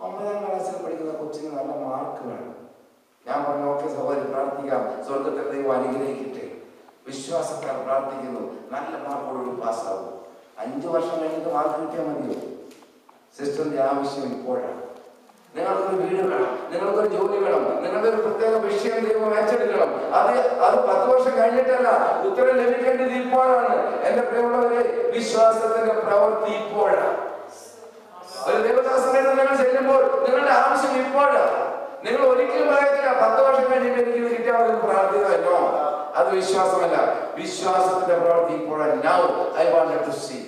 9ാം ക്ലാസ്സിൽ പഠിക്കുന്ന കൊച്ചിന് നല്ല മാർക്ക് വേണം. ഞാൻ പറഞ്ഞു, ഓക്കെ സഹോദരി, പ്രാർത്ഥിക്കാം, സ്വർഗത്തെ ദൈവം അനുഗ്രഹിക്കട്ടെ. വിശ്വാസത്താൽ പ്രാർത്ഥിക്കുന്നു, നല്ല മാർക്കോടുകൂടി പാസ്സാവും. 5 വർഷം കഴിഞ്ഞിട്ട് മാർക്ക് കിട്ടിയാൽ മതിയോ? സിസ്റ്ററിന്റെ ആവശ്യം ഇപ്പോഴാണ്. നിങ്ങൾക്കൊരു വീട് വേണം, നിങ്ങൾക്കൊരു ജോലി വേണം, നിങ്ങളുടെ ഒരു പ്രത്യേക വിഷയം ദൈവം ഏറ്റെടുക്കണം. അത് 10 വർഷം കഴിഞ്ഞിട്ടല്ല, ഉത്തരം ലഭിക്കേണ്ടത് ഇപ്പോഴാണ്. എന്റെ പ്രിയമുള്ളവരെ, വിശ്വാസത്തിന്റെ പ്രവൃത്തി ഇപ്പോഴാണ്. ഒരു ദൈവദാസനെ നിങ്ങൾ ചെല്ലുമ്പോൾ നിങ്ങളുടെ ആവശ്യം ഇപ്പോഴാണ്. നിങ്ങൾ ഒരിക്കലും പറയത്തില്ല 10 വർഷം കഴിഞ്ഞിട്ട് എനിക്ക് ഇത് കിട്ടിയാൽ മതി പ്രാർത്ഥിക്കല്ലോ. അത് വിശ്വാസമല്ല. വിശ്വാസത്തിന്റെ പ്രവൃത്തി ഇപ്പോഴാണ്. Now I wanted to see.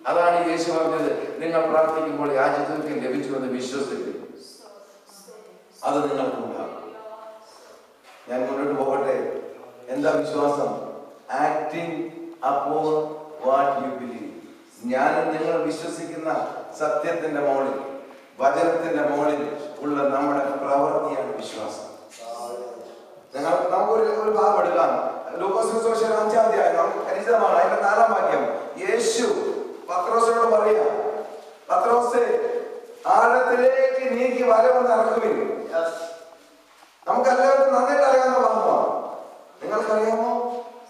അതാണ് യേശു പറഞ്ഞത്, നിങ്ങൾ പ്രാർത്ഥിക്കുമ്പോൾ യാചിച്ചതൊക്കെ ലഭിച്ചുവെന്ന് വിശ്വസിക്കും, അത് നിങ്ങൾക്കുണ്ടാകും. ഞാൻ മുന്നോട്ട് പോകട്ടെ. എന്താ വിശ്വാസം? Acting upon what you believe. ഞാനും നിങ്ങൾ വിശ്വസിക്കുന്ന സത്യത്തിന്റെ മുകളിൽ, വചനത്തിന്റെ മുകളിൽ ഉള്ള നമ്മുടെ പ്രവൃത്തിയാണ് വിശ്വാസം. നമുക്കൊരു ഭാഗം എടുക്കാം. ലൂക്കോസ് സുവിശേഷം 5-ാം അധ്യായം നമുക്ക് പരിചിതമാണ്. അതിന്റെ 4-ാം വാക്യം. യേശു പത്രോസിനോട് പറയാ, പത്രോസേ, ആഴത്തിലേക്ക് നീക്കി വല വന്ന് ഇറക്കുവിൻ. നമുക്ക് എല്ലാവർക്കും നന്നായിട്ട് അറിയാവുന്ന ഭാഗമാണ്. നിങ്ങൾക്കറിയാമോ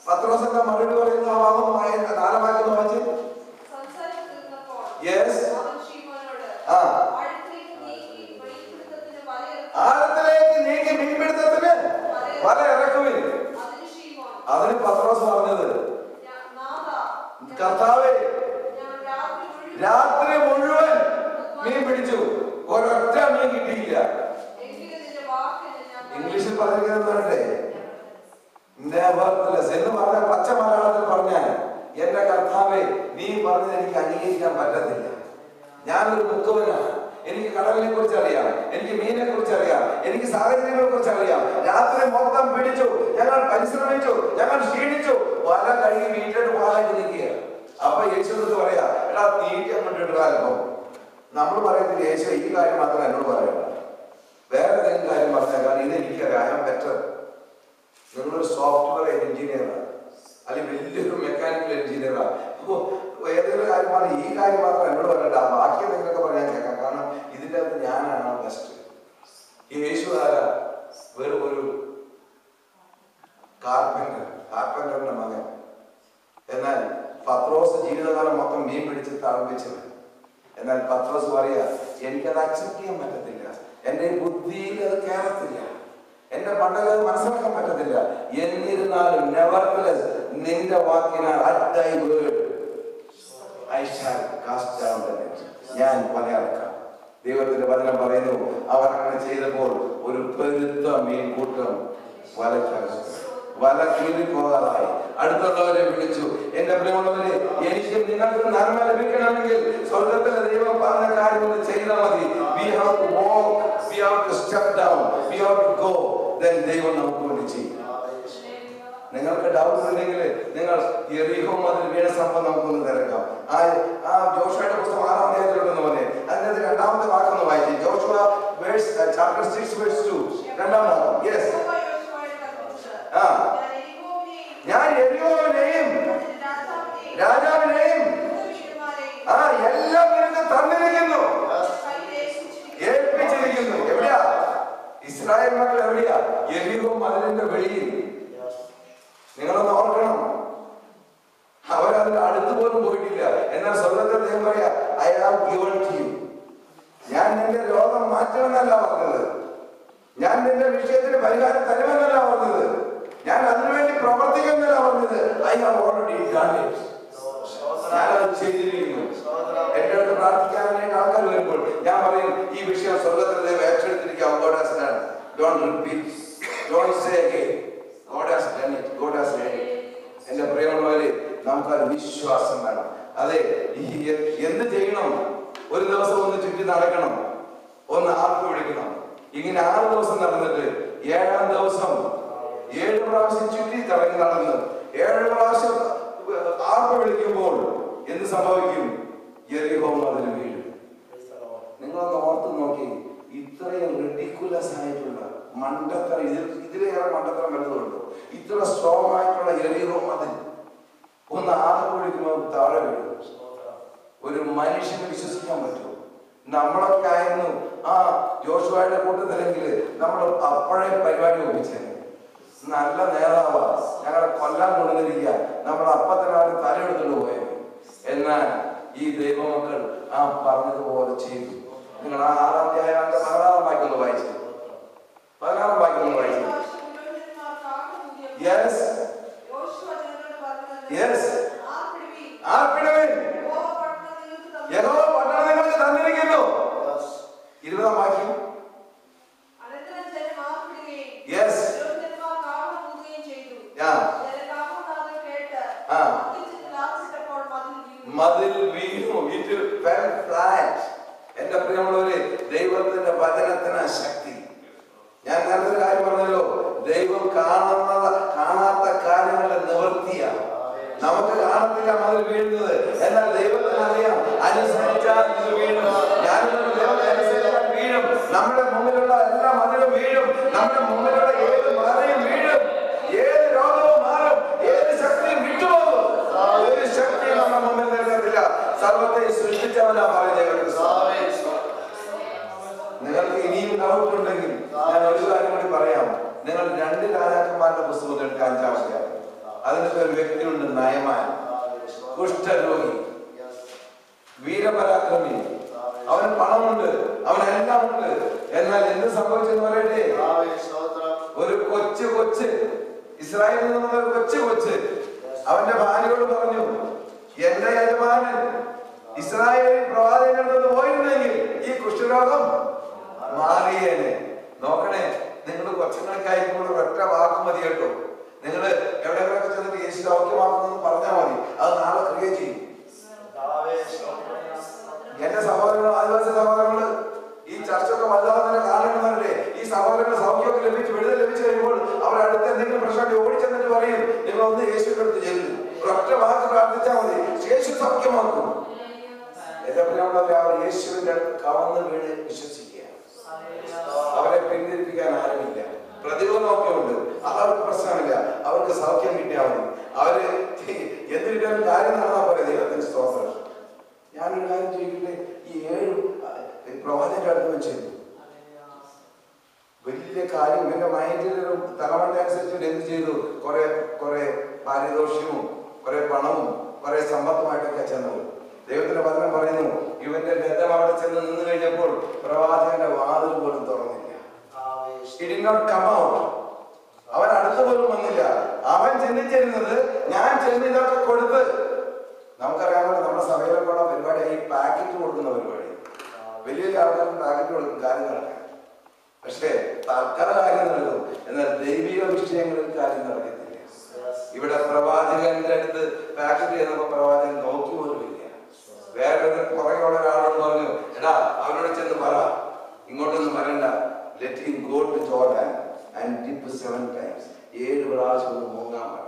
പത്രോസ് എന്താ മറുപടി പറയുന്ന ആ ഭാഗം? 4-ാം വാക്യം വായിച്ച്. യെസ്, ആഴത്തിലേക്ക് നീക്കി മീൻപിടുത്തത്തിന് വല ഇറക്കുവിൻ. അതിന് പത്രോസ് പറഞ്ഞത്, കർത്താവേ, രാത്രി മുഴുവൻ മീൻ പിടിച്ചു, ഒരൊറ്റ മീൻ കിട്ടിയില്ല. ഇംഗ്ലീഷിൽ പറഞ്ഞിരിക്കുന്നേ എന്ന് പറഞ്ഞ പച്ച മലയാളത്തിൽ പറഞ്ഞാൽ, എന്റെ കർത്താവേ, നീ പറഞ്ഞത് എനിക്ക് അംഗീകരിക്കാൻ പറ്റത്തില്ല. ഞാനൊരു മുക്കുവനാണ്. എനിക്ക് കടലിനെ കുറിച്ച് അറിയാം, എനിക്ക് മീനിനെ കുറിച്ച് അറിയാം, എനിക്ക് സാഹചര്യങ്ങളെ കുറിച്ച് അറിയാം. രാത്രി മൊത്തം പിടിച്ചു, ഞങ്ങൾ പരിശ്രമിച്ചു, ഞങ്ങൾ ക്ഷീണിച്ചു, വല കഴുകി വീട്ടിലോട്ട് പോകാനായിട്ട് നിൽക്കുക. അപ്പൊ യേശു പറയാ, എടാ തീറ്റ കൊണ്ടിട്ടാലോ. നമ്മൾ പറയത്തില്ല, യേശു ഈ കാര്യം മാത്രം എന്നോട് പറയണ്ട, വേറെ ഏതെങ്കിലും കാര്യം പറഞ്ഞാൽ ഇത് എനിക്കറിയാം ബെറ്റർ. നിങ്ങളൊരു സോഫ്റ്റ്വെയർ എഞ്ചിനീയറാണ്, അല്ലെങ്കിൽ വലിയൊരു മെക്കാനിക്കൽ എഞ്ചിനീയറാണ്. ഏതെങ്കിലും കാര്യം പറഞ്ഞാൽ ഈ കാര്യം മാത്രം എന്നോട് പറയണ്ട, ബാക്കി എന്തെങ്കിലുമൊക്കെ പറയാൻ കേൾക്കാം. കാരണം ഇതിൻ്റെ അകത്ത് ഞാനാണ് ബെസ്റ്റ്. യേശു ആരാ? പ്രാപിച്ചത്. എന്നാൽ പത്രോസ് പറയാ, എനിക്കത് അക്സെപ്റ്റ് ചെയ്യാൻ പറ്റത്തില്ല, എന്റെ ബുദ്ധിയിൽ അത് കയറത്തില്ല, എന്റെ മണ്ടയിൽ അത് മനസ്സിലാക്കാൻ പറ്റത്തില്ല. എന്നിരുന്നാലും nevertheless നിന്റെ വാക്കിനാൽ at thy word I shall cast down the net. ഞാൻ വലയിറക്കാം. ദൈവത്തിന്റെ വചനം പറയുന്നു, അവർ അങ്ങനെ ചെയ്തപ്പോൾ ഒരു പെരുത്ത മീൻകൂട്ടം വല കീറിപ്പോകാറായി. അടുത്തുള്ളവരെ വിളിച്ചു, എന്റെ പ്രിയമുള്ളവരെ, എനിക്ക് നിങ്ങൾക്ക് നന്മ ലഭിക്കണമെങ്കിൽ സ്വർഗത്തിലെ ദൈവം പറഞ്ഞ കാര്യം ഒന്ന് ചെയ്താൽ മതി. We have to walk, we have to step down, we have to go. Then ദൈവം നമുക്ക് വേണ്ടി ചെയ്യും. നിങ്ങൾക്ക് ഡൗട്ട് ഉണ്ടെങ്കിൽ നിങ്ങൾ യെരിഹോ മതിൽ വീണ സംഭവം നമുക്കൊന്ന് തിരക്കാം. ആ ജോഷുവയുടെ പുസ്തകം 6-ാം അധ്യായത്തിലുണ്ടെന്ന് പറഞ്ഞേ, അതിനകത്ത് 2-ാമത്തെ വാക്കൊന്ന് വായിച്ചു. ജോഷുവ chapter 6 verse 2, 2-ാം വാക്യം. യെസ്, ഞാൻ യെരിഹോവിനെയും രാജാവിനെയും എല്ലാം നിനക്ക് തന്നിരിക്കുന്നു, ഏൽപ്പിച്ചിരിക്കുന്നു. എവിടെയാ ഇസ്രായേൽ മക്കൾ? എവിടെയാ? യെരിഹോ മതിലിന്റെ വെളിയിൽ. നിങ്ങളൊന്ന് ഓർക്കണം, അവരതിന്റെ അടുത്ത് പോലും പോയിട്ടില്ല. എന്നാൽ സ്വർഗ്ഗത്തിൽ ദൈവം പറയാ, I have given to you. ഞാൻ നിന്റെ രോഗം മാറ്റുമെന്നല്ല പറഞ്ഞത്, ഞാൻ നിന്റെ വിഷയത്തിന് പരിഹാരം തരുമെന്നല്ല പറഞ്ഞത്, ഞാൻ അതിനുവേണ്ടി പ്രവർത്തിക്കുമെന്നല്ല പറഞ്ഞത്. I have already done it. ഞാനത് ചെയ്തിരിക്കുന്നു. എന്റെ അടുത്ത് പ്രാർത്ഥിക്കാനായിട്ട് ആൾക്കാർ വരുമ്പോൾ ഞാൻ പറയും, ഈ വിഷയം സ്വർഗ്ഗത്തിൽ ദൈവം ഏറ്റെടുത്തിരിക്കുക. God has done. Don't repeat. Don't say again. God has done it. God has done it. എന്റെ പ്രിയമുള്ളവരെ, നമുക്കത് വിശ്വാസം വേണം. അതെ, എന്ത് ചെയ്യണം? ഒരു ദിവസം ഒന്ന് ചുറ്റി നടക്കണം, ഒന്ന് ആർപ്പ് വിളിക്കണം. ഇങ്ങനെ 6 ദിവസം നടന്നിട്ട് 7-ാം ദിവസം 7 പ്രാവശ്യം ചുറ്റി കറങ്ങി നടന്ന് 7 പ്രാവശ്യം ആർപ്പ് വിളിക്കുമ്പോൾ എന്ത് സംഭവിക്കും? യെരിഹോ മതിൽ വീഴും. നിങ്ങളൊന്ന് ഓർത്ത് നോക്കി, ഇത്രയും റിഡിക്കുലസ് ആയിട്ടുള്ള മണ്ടത്തരം, ഇതിലേറെ മണ്ടത്തരം വലുതുണ്ടോ? ഇത്ര സ്ട്രോങ് ആയിട്ടുള്ള യെരിഹോ മതിൽ ഒന്ന് ആർപ്പ് വിളിക്കുമ്പോൾ താഴെ വീഴും. ഒരു മനുഷ്യന് വിശ്വസിക്കാൻ പറ്റുമോ? നമ്മളൊക്കെ ആയിരുന്നു ആ ജോഷുവയുടെ കൂട്ടത്തിലെങ്കിൽ നമ്മൾ അപ്പോഴേ പരിപാടി ഒപ്പിച്ചേനെ. നല്ല നേതാവാ, ഞങ്ങളെ കൊല്ലാൻ കൊണ്ടുവന്നിരിക്കുക, നമ്മൾ അപ്പത്തിനാണ് തലയെടുത്തോണ്ട് പോയത്. എന്നാൽ ഈ ദൈവമക്കൾ ആ പറഞ്ഞതുപോലെ ചെയ്തു. നിങ്ങൾ ആ 6-ാം അധ്യായം 16-ാം വാക്യം വായിച്ചു. 16-ാം വാക്യം വായിച്ചു. യെസ് യെസ്, ആർപ്പിടുവിൻ, യഹോവ പട്ടണം നിങ്ങൾക്ക് തന്നിരിക്കുന്നു. 20-ാം വാക്യം. യെസ്, മതിൽ വീണു. It fell flat. എന്റെ പ്രിയമുള്ളവരെ, ദൈവത്തിന്റെ വചനത്തിന് ശക്തി. ഞാൻ നേരത്തെ കാര്യം പറഞ്ഞല്ലോ, ദൈവം കാണാത്ത കാര്യങ്ങളുടെ നിവൃത്തിയാണ്. നമുക്ക് കാണത്തില്ല മതിൽ വീഴുന്നത്, എന്നാൽ ദൈവത്തിന് അറിയാം. അനുസരിച്ചാൽ ഇത് വീഴും. ഞാനിന്ന് ദൈവത്തെ അനുസരിച്ചാൽ വീഴും. നമ്മുടെ മുമ്പിലുള്ള എല്ലാ മതിലും വീഴും. നമ്മുടെ മുമ്പിലുള്ള ഏത് മലയും വീഴും. ഏത് രോഗവും മാറും. ഏത് ശക്തിയും വിട്ടുപോകും. ഒരു ശക്തിയും നമ്മുടെ മുമ്പിൽ നിൽക്കത്തില്ല. സർവത്തെ സൃഷ്ടിച്ചവനാ പറയുന്നത്. നിങ്ങൾക്ക് ഇനിയും ഡൗട്ട് ഉണ്ടെങ്കിൽ ഞാൻ ഒരു കാര്യം കൂടി പറയാം. നിങ്ങൾ 2 രാജാക്കന്മാരുടെ പുസ്തകം എടുക്കുക, 5-ാം അധ്യായം. അതിനകത്ത് ഒരു വ്യക്തിയുണ്ട്, നയമാൻ, കുഷ്ഠരോഗി, വീരപരാക്രമി. അവന് പണമുണ്ട്, അവനെല്ലാം ഉണ്ട്. എന്നാൽ എന്ത് സംഭവിച്ചെന്ന് പറയട്ടെ, ഒരു കൊച്ച് ഇസ്രായേലിൽ നിന്നുള്ള ഒരു കൊച്ച് അവന്റെ ഭാര്യയോട് പറഞ്ഞു, എന്റെ യജമാനൻ ഇസ്രായേലിൽ പ്രവാചകനിൽ നിന്ന് പോയിരുന്നെങ്കിൽ ഈ കുഷ്ഠരോഗം മാറിയേനെ. നോക്കണേ, നിങ്ങൾ കൊച്ചുങ്ങൾക്കായിരിക്കുമ്പോൾ ഒറ്റ വാക്ക് മതി കേട്ടോ. നിങ്ങൾ എവിടെയൊക്കെ ചെന്നിട്ട് യേശു സൗഖ്യമാക്കുന്നെന്ന് പറഞ്ഞാൽ മതി, അത് നാളെ ക്രിയ ചെയ്യും. എന്റെ സഹോദരങ്ങൾ, ആദിവാസി സഹോദരങ്ങൾ, ഈ ചർച്ചയൊക്കെ വലുതാവുന്നതിന്റെ കാരണന്മാരുടെ ഈ സഹോദരങ്ങൾ സൗഖ്യമൊക്കെ ലഭിച്ച് വിടുതൽ ലഭിച്ചു കഴിയുമ്പോൾ അവർ അടുത്ത് എന്തെങ്കിലും പ്രശ്നമായിട്ട് ഓടിച്ചെന്നിട്ട് പറയും, നിങ്ങൾ ഒന്ന് യേശുവിന്റെ അടുത്ത് ചെല്ലും, ഒറ്റ വാക്ക് പ്രാർത്ഥിച്ചാൽ മതി, യേശു സൗഖ്യമാക്കും. എന്റെ പ്രിയമുള്ളവരെ, അവർ യേശുവിന്റെ അടുത്ത് കവന്ന് വീണ് വിശ്വസിക്കുക. അവരെ പിന്തിരിപ്പിക്കാൻ ആരുമില്ല. പ്രതികൂലമൊക്കെ ഉണ്ട്, അതവർക്ക് പ്രശ്നമില്ല. അവർക്ക് സൗഖ്യം കിട്ടിയാൽ മതി. അവര് എന്തിനും കാര്യം നടന്നാൽ പോലെ. ദൈവത്തിന് സ്തോത്രം. ഞാനൊരു കാര്യം ചോദിക്കട്ടെ, ഈ 7 പ്രവാചകന്റെ അടുത്ത് വെച്ച് വലിയ കാര്യം എന്റെ മൈൻഡിലൊരു തലമുറ അനുസരിച്ച് എന്ത് ചെയ്തു? കുറെ പാരിതോഷ്യവും കുറെ പണവും കുറെ സമ്പത്തുമായിട്ടൊക്കെ ചെന്നത്. ദൈവത്തിന്റെ വചനം പറയുന്നു, ഇവന്റെ രഥം അവിടെ ചെന്ന് നിന്ന് കഴിഞ്ഞപ്പോൾ പ്രവാചകന്റെ വാതിൽ പോലും തുറന്നില്ല. He did not come out. അവൻ അടുത്ത് പോലും വന്നില്ല. അവൻ ചിന്തിച്ചിരുന്നത് ഞാൻ ചെന്ന് ഇതൊക്കെ കൊടുത്ത്, നമുക്കറിയാമല്ലോ നമ്മുടെ സഭയിലൊക്കെ പരിപാടി ഈ പാക്കറ്റ് കൊടുക്കുന്ന പരിപാടി. വലിയ വലിയ ആൾക്കാർക്ക് പാക്കറ്റ് കൊടുക്കും കാര്യം നടക്കാൻ. പക്ഷേ തൽക്കാല കാര്യം നടക്കും, എന്നാൽ ദൈവിക വിഷയങ്ങളിൽ കാര്യം നടക്കത്തില്ല. ഇവിടെ പ്രവാചകന്റെ അടുത്ത് പാക്കറ്റ് ചെയ്യുന്നപ്പോ പ്രവാചകൻ നോക്കി പോലും ഇല്ല. വേറെ പുറകെയുള്ള ഒരാളോട് പറഞ്ഞു, എടാ അവനോട് ചെന്ന് പറ, ഇങ്ങോട്ടൊന്നും വരണ്ട, let him go to Jordan and dip 7 times. 7 പ്രാവശ്യം മുങ്ങാൻ പറ.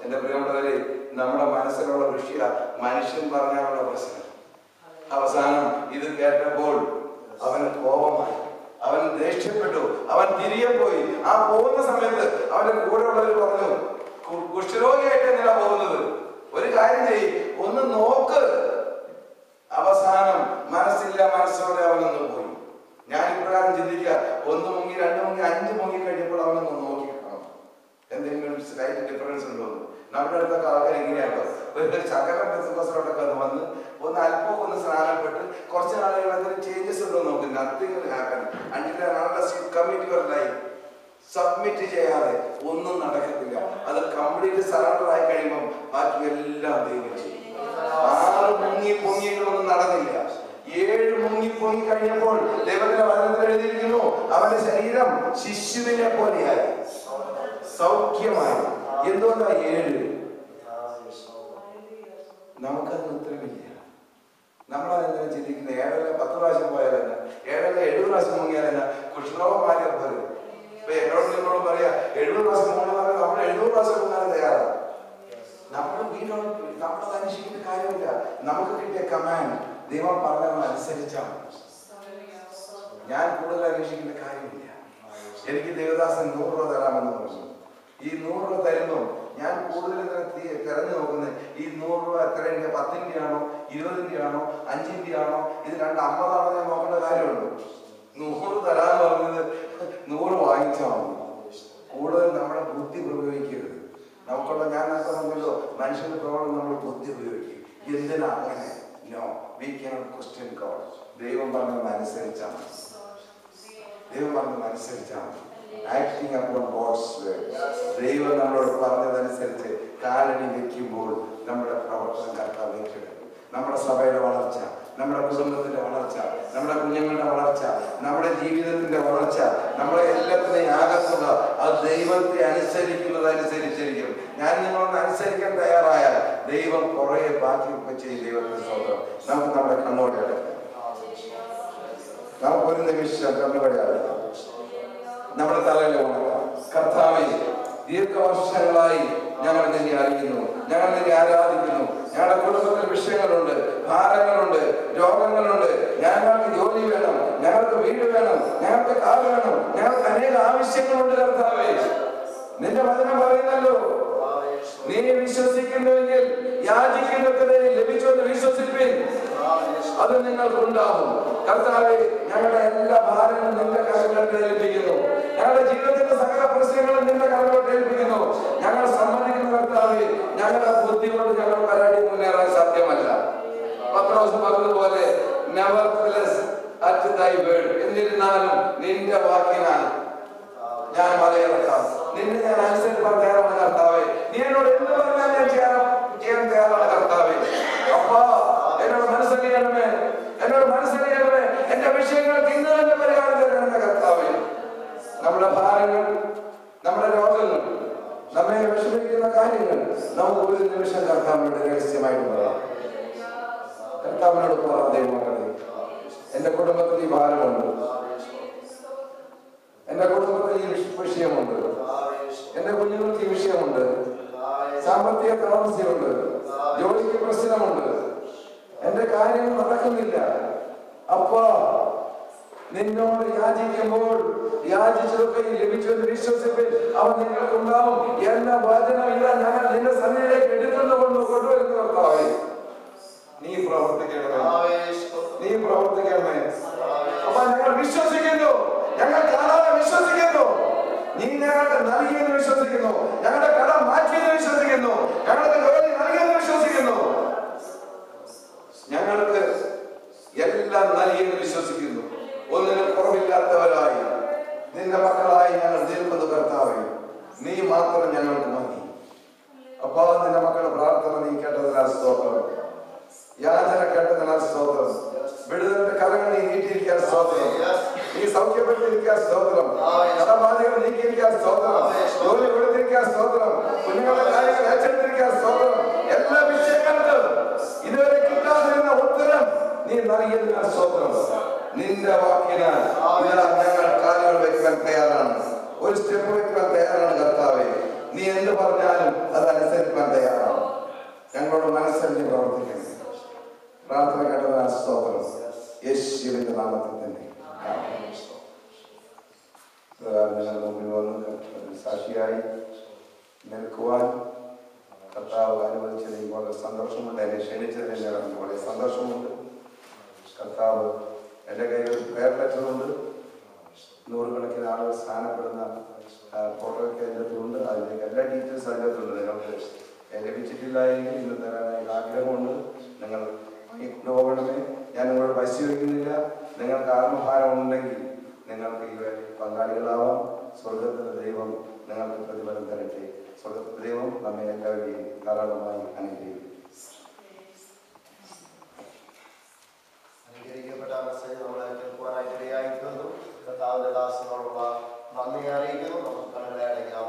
എന്റെ പ്രിയമുള്ളവരെ, നമ്മുടെ മനസ്സിലുള്ള വിഷയ മനുഷ്യൻ പറഞ്ഞാലുള്ള പ്രശ്നം. അവസാനം ഇത് കേട്ടപ്പോൾ അവന് കോപമായി, അവൻ ദേഷ്യപ്പെട്ടു, അവൻ തിരികെ പോയി. ആ പോകുന്ന സമയത്ത് അവന്റെ കൂടെ ഉള്ളവർ പറഞ്ഞു, കുഷ്ഠരോഗിയായിട്ട് എന്തിനാ പോകുന്നത്, ഒരു കാര്യം ചെയ്യ്, ഒന്ന് നോക്ക്. അവസാനം മനസ്സില്ല മനസ്സോടെ അവനൊന്ന് പോയി. ഞാൻ ഇപ്രകാരം ചിന്തിക്കുക, 1 മുങ്ങി 2 മുങ്ങി 5 മുങ്ങി കഴിഞ്ഞപ്പോൾ അവനൊന്ന് നോക്കി എന്തെങ്കിലും സ്ലൈറ്റ് ഡിഫറൻസ് ഉണ്ടോ. നമ്മുടെ അടുത്തൊക്കെ ആൾക്കാർ എങ്ങനെയാണോ, ഒരു ശകലം ബിസിനസ്സിലോട്ടൊക്കെ വന്ന് ഒന്ന് അല്പം ഒന്ന് സ്നാനപ്പെട്ട് കുറച്ച് നാളുകൾ അതിന് ചേഞ്ചസ് ഉണ്ടോ നോക്കും. Nothing will happen until unless you commit your life. Submit ചെയ്യാതെ ഒന്നും നടക്കത്തില്ല. അത് കംപ്ലീറ്റ് സറണ്ടർ ആയി കഴിയുമ്പോൾ ബാക്കി എല്ലാം ദൈവം ചെയ്യും. 6 മുങ്ങി പൊങ്ങികളൊന്നും നടന്നില്ല. 7 മുങ്ങി പൊങ്ങി കഴിഞ്ഞപ്പോൾ ദൈവത്തിന്റെ വചനത്തിൽ എഴുതിയിരിക്കുന്നു, അവന്റെ ശരീരം ശിശുവിനെ പോലെയായി, സൗഖ്യമായി. എന്തുകൊണ്ടാ 7? നമുക്കതിന് ഉത്തരമില്ല. നമ്മളതെന്താ ചിന്തിക്കുന്നത്, 7 10 പ്രാവശ്യം പോയാലല്ല, 7 7 പ്രാവശ്യം മുങ്ങിയാലല്ല, കുഷ്ഠരോഗം മാറിയാൽ പോലെ. ഇപ്പൊ എന്നോട് നിങ്ങളോട് പറയാ 70 പ്രാവശ്യം മുങ്ങുന്ന നമ്മൾ 70 പ്രാവശ്യം മുങ്ങാൻ തയ്യാറാണ്. നമ്മളത് അന്വേഷിക്കേണ്ട കാര്യമില്ല. നമുക്ക് കിട്ടിയ കമാൻഡ് ദൈവം പറഞ്ഞവൻ അനുസരിച്ചാൽ ഞാൻ കൂടുതൽ അന്വേഷിക്കേണ്ട കാര്യമില്ല. എനിക്ക് ദേവദാസൻ 100 രൂപ തരാമെന്ന് പറഞ്ഞു. ഈ 100 രൂപ തരുമ്പോൾ ഞാൻ കൂടുതൽ തെരഞ്ഞു നോക്കുന്നത് ഈ 100 രൂപ എത്രയുടെ, 10ന്റെ ആണോ 20ന്റെ ആണോ 5ന്റെ ആണോ, ഇത് 250 ആണോ ഞാൻ നോക്കേണ്ട കാര്യമുള്ളൂ. 100 തരാന്ന് പറഞ്ഞത് 100 വാങ്ങിച്ചാൽ മതി. കൂടുതൽ നമ്മുടെ ബുദ്ധി പ്രയോഗിക്കരുത്. നമുക്കുള്ള ഞാൻ നോക്കുന്നുണ്ടല്ലോ മനുഷ്യന്റെ പ്രവണത നമ്മൾ ബുദ്ധി ഉപയോഗിക്കും. എന്തിനാ അങ്ങനെ? No, we cannot question God. ദൈവം പറഞ്ഞത് അനുസരിച്ചാൽ മതി. ദൈവം പറഞ്ഞത് അനുസരിച്ചാൽ മതി. Acting upon God's word. ദൈവം നമ്മളോട് പറഞ്ഞതനുസരിച്ച് കാലടി വെക്കുമ്പോൾ നമ്മുടെ പ്രവർത്തനം കർത്താവ് ഏറ്റെടുക്കും. നമ്മുടെ സഭയുടെ വളർച്ച, നമ്മുടെ കുടുംബത്തിന്റെ വളർച്ച, നമ്മുടെ കുഞ്ഞുങ്ങളുടെ വളർച്ച, നമ്മുടെ ജീവിതത്തിന്റെ വളർച്ച, നമ്മളെ എല്ലാത്തിനെയും ആകത്തുക അത് ദൈവത്തെ അനുസരിക്കുന്നതനുസരിച്ചിരിക്കും. ഞാൻ നിങ്ങളൊന്ന് അനുസരിക്കാൻ തയ്യാറായാൽ ദൈവം കുറെ ബാക്കി ചെയ്യും. ദൈവത്തിന്റെ സ്വന്തം നമുക്ക് നമ്മുടെ കണ്ണോടെ അടക്കാം. നമുക്കൊരു നിമിഷം കണ്ണുകളെ അടക്കാം. നമ്മുടെ തലയിലെ ഉണക്കാം. കർത്താവേ, ദീർഘവർഷങ്ങളായി ഞങ്ങൾ നിന്നെ അറിയുന്നു, ഞങ്ങൾ നിന്നെ ആരാധിക്കുന്നു. ഞങ്ങളുടെ കുടുംബത്തിൽ വിഷയങ്ങളുണ്ട്, ഭാരങ്ങളുണ്ട്, രോഗങ്ങളുണ്ട്. ഞങ്ങൾക്ക് ജോലി വേണം, ഞങ്ങൾക്ക് വീട് വേണം, ഞങ്ങൾക്ക് കാർ വേണം, ഞങ്ങൾക്ക് അനേക ആവശ്യങ്ങളുണ്ട്. കർത്താവേ, നിന്റെ വചനം പറയുന്നല്ലോ, നീ വിശ്വസിക്കുന്നുവെങ്കിൽ യാചിക്കുന്നതൊക്കെ ലഭിച്ചുവെന്ന് വിശ്വസിപ്പിൻ, അത് നിങ്ങൾക്കുണ്ടാവും. കർത്താവേ, ഞങ്ങളുടെ എല്ലാ ഭാരങ്ങളും നിന്റെ കരങ്ങളിലോട്ട് ഏൽപ്പിക്കുന്നു. ഞങ്ങളുടെ ജീവിതത്തിന്റെ സകല പ്രശ്നങ്ങളും നിന്റെ കരങ്ങളിലോട്ട് ഏൽപ്പിക്കുന്നു. ഞങ്ങൾ സമ്മതിക്കുന്ന കർത്താവേ, ഞങ്ങളുടെ ബുദ്ധി കൊണ്ട് ഞങ്ങൾ പരാതി മുന്നേറാൻ സാധ്യമല്ല. പത്രോസ് പറഞ്ഞതുപോലെ nevertheless at thy word, എന്നിരുന്നാലും നിന്റെ വാക്കിനാൽ ഞാൻ മലയിറക്കാം. നിന്നെ ഞാൻ അനുസരിക്കാൻ തയ്യാറാണ് കർത്താവേ. നീ എന്നോട് എന്ത് പറഞ്ഞാൽ ഞാൻ ചെയ്യാൻ തയ്യാറാണ് കർത്താവേ. അപ്പാ, എന്നോട് മനസ്സറിയണമേ, എന്നോട് മനസ്സറിയണമേ. എന്റെ വിഷയങ്ങൾക്ക് ഇന്ന് തന്നെ പരിഹാരം തരണമേ കർത്താവേ. നമ്മുടെ ഭാരങ്ങൾ, നമ്മുടെ രോഗങ്ങൾ, നമ്മെ വിഷമിക്കുന്ന കാര്യങ്ങൾ നമുക്ക് ഒരു നിമിഷം കർത്താവിനോട് രഹസ്യമായിട്ട് പറയാം. കർത്താവിനോട് പറയാം, ദൈവമക്കളെ, എന്റെ കുടുംബത്തിൽ ഈ ഭാരമുണ്ട്, എന്റെ കുടുംബത്തിൽ ഈ വിഷയമുണ്ട്, എന്റെ കുഞ്ഞുങ്ങൾക്ക് ഈ വിഷയമുണ്ട്, സാമ്പത്തിക താമസിയുണ്ട്, ജോലിക്ക് പ്രശ്നമുണ്ട്, എന്റെ കാര്യങ്ങൾ നടക്കുന്നില്ല. അപ്പാ, നിന്നോട് യാചിക്കുമ്പോൾ യാചിച്ചതൊക്കെ ലഭിച്ചുവെന്ന് വിശ്വസിപ്പിൽ അവൻ നിങ്ങൾക്കുണ്ടാവും. എന്ന വചനം ഇതാ ഞങ്ങൾ നിന്റെ സന്നിധിയിലേക്ക് എടുത്തുകൊണ്ട് കൊണ്ടുവരുന്ന കർത്താവേ, നീ പ്രവർത്തിക്കണമേ, നീ പ്രവർത്തിക്കണമേ. അപ്പൊ ഞങ്ങൾ വിശ്വസിക്കുന്നു, ഞങ്ങൾ കാണാതെ വിശ്വസിക്കുന്നു. നീ ഞങ്ങൾക്ക് നൽകിയെന്ന് വിശ്വസിക്കുന്നു, ഞങ്ങളുടെ കടം മാറ്റിയെന്ന് വിശ്വസിക്കുന്നു, ഞങ്ങൾക്ക് ജോലി നൽകിയെന്ന് വിശ്വസിക്കുന്നു. നിനക്കായി ഞങ്ങൾ നിൽക്കുന്നു കർത്താവേ. നീ മാത്രം ഞങ്ങൾക്ക് മതി. അപ്പാ, നിന്റെ മക്കളുടെ പ്രാർത്ഥന നീ കേട്ടതിനാൽ സ്തോത്രം. യാചന കേട്ടതിനാൽ സ്തോത്രം. വിടുതലിന്റെ കരങ്ങൾ നീ നീട്ടിയിരിക്കാൻ സ്തോത്രം. നീ സൗഖ്യപ്പെട്ടിരിക്കാൻ സ്തോത്രം. കടബാധ്യതകൾ നീക്കിയിരിക്കാൻ സ്തോത്രം. ജോലി കൊടുത്തിരിക്കാൻ സ്തോത്രം. കുഞ്ഞുങ്ങളുടെ കാര്യങ്ങൾ ഏറ്റെടുത്തിരിക്കാൻ സ്തോത്രം. എല്ലാ വിഷയങ്ങൾക്കും ഇതുവരെ കിട്ടാതിരുന്ന ഉത്തരം നീ നൽകിയതിനാൽ സ്തോത്രം. നിന്റെ വാക്കിനാൽ ഇതാ ഞങ്ങൾ കാലുകൾ വയ്ക്കാൻ തയ്യാറാണ്. ഒരു സ്റ്റെപ്പ് വയ്ക്കാൻ തയ്യാറാണ് കർത്താവേ. നീ എന്ത് പറഞ്ഞാലും അതനുസരിക്കാൻ തയ്യാറാണ്. ഞങ്ങളോട് മനസ്സറിഞ്ഞ് പ്രവർത്തിക്കണം. പ്രാർത്ഥന കേട്ടതിനാൽ സ്തോത്രം. യേശുവിന്റെ നാമത്തിൽ തന്നെ നിങ്ങൾ മുമ്പിൽ വന്ന് സാക്ഷിയായി നിൽക്കുവാൻ കർത്താവ് അനുവദിച്ചതിൽ വളരെ സന്തോഷമുണ്ട്. എന്നെ ക്ഷണിച്ചതിൽ എനിക്ക് വളരെ സന്തോഷമുണ്ട്. കർത്താവ് എൻ്റെ കയ്യിൽ പ്രയർ ലെറ്ററുണ്ട്. 100 കണക്കിന് ആളുകൾ സ്ഥാനപ്പെടുന്ന ഫോട്ടോയൊക്കെ അതിനകത്തുണ്ട്. അതിലേക്ക് എല്ലാ ഡീറ്റെയിൽസ് അതിനകത്തുണ്ട്. നിങ്ങൾക്ക് ലഭിച്ചിട്ടില്ല എങ്കിൽ ഇന്ന് തരാനായി ആഗ്രഹമുണ്ട്. നിങ്ങൾ പോകണമേ. ഞാൻ നിങ്ങളോട് പൈസ വയ്ക്കുന്നില്ല. നിങ്ങൾക്ക് ആത്മഭാരം ഉണ്ടെങ്കിൽ നിങ്ങൾക്ക് ഈ പങ്കാളികളാവാം. സ്വർഗത്തിലെ ദൈവം നിങ്ങൾക്ക് പ്രതിഫലം തരട്ടെ. സ്വർഗത്തിലെ ദൈവം നമ്മെ എല്ലാവരെയും ധാരാളമായി അനുഗ്രഹിക്കും. അനുഗ്രഹിക്കപ്പെട്ട മെസ്സേജ് നമ്മളെ കേൾക്കുവാനായിട്ട് ഇടയായിത്തീർന്നു. കർത്താവിന്റെ ദാസനോടുള്ള നന്ദി അറിയിക്കുന്നു. നമുക്ക് കണ്ണുകളെ അടയ്ക്കാം.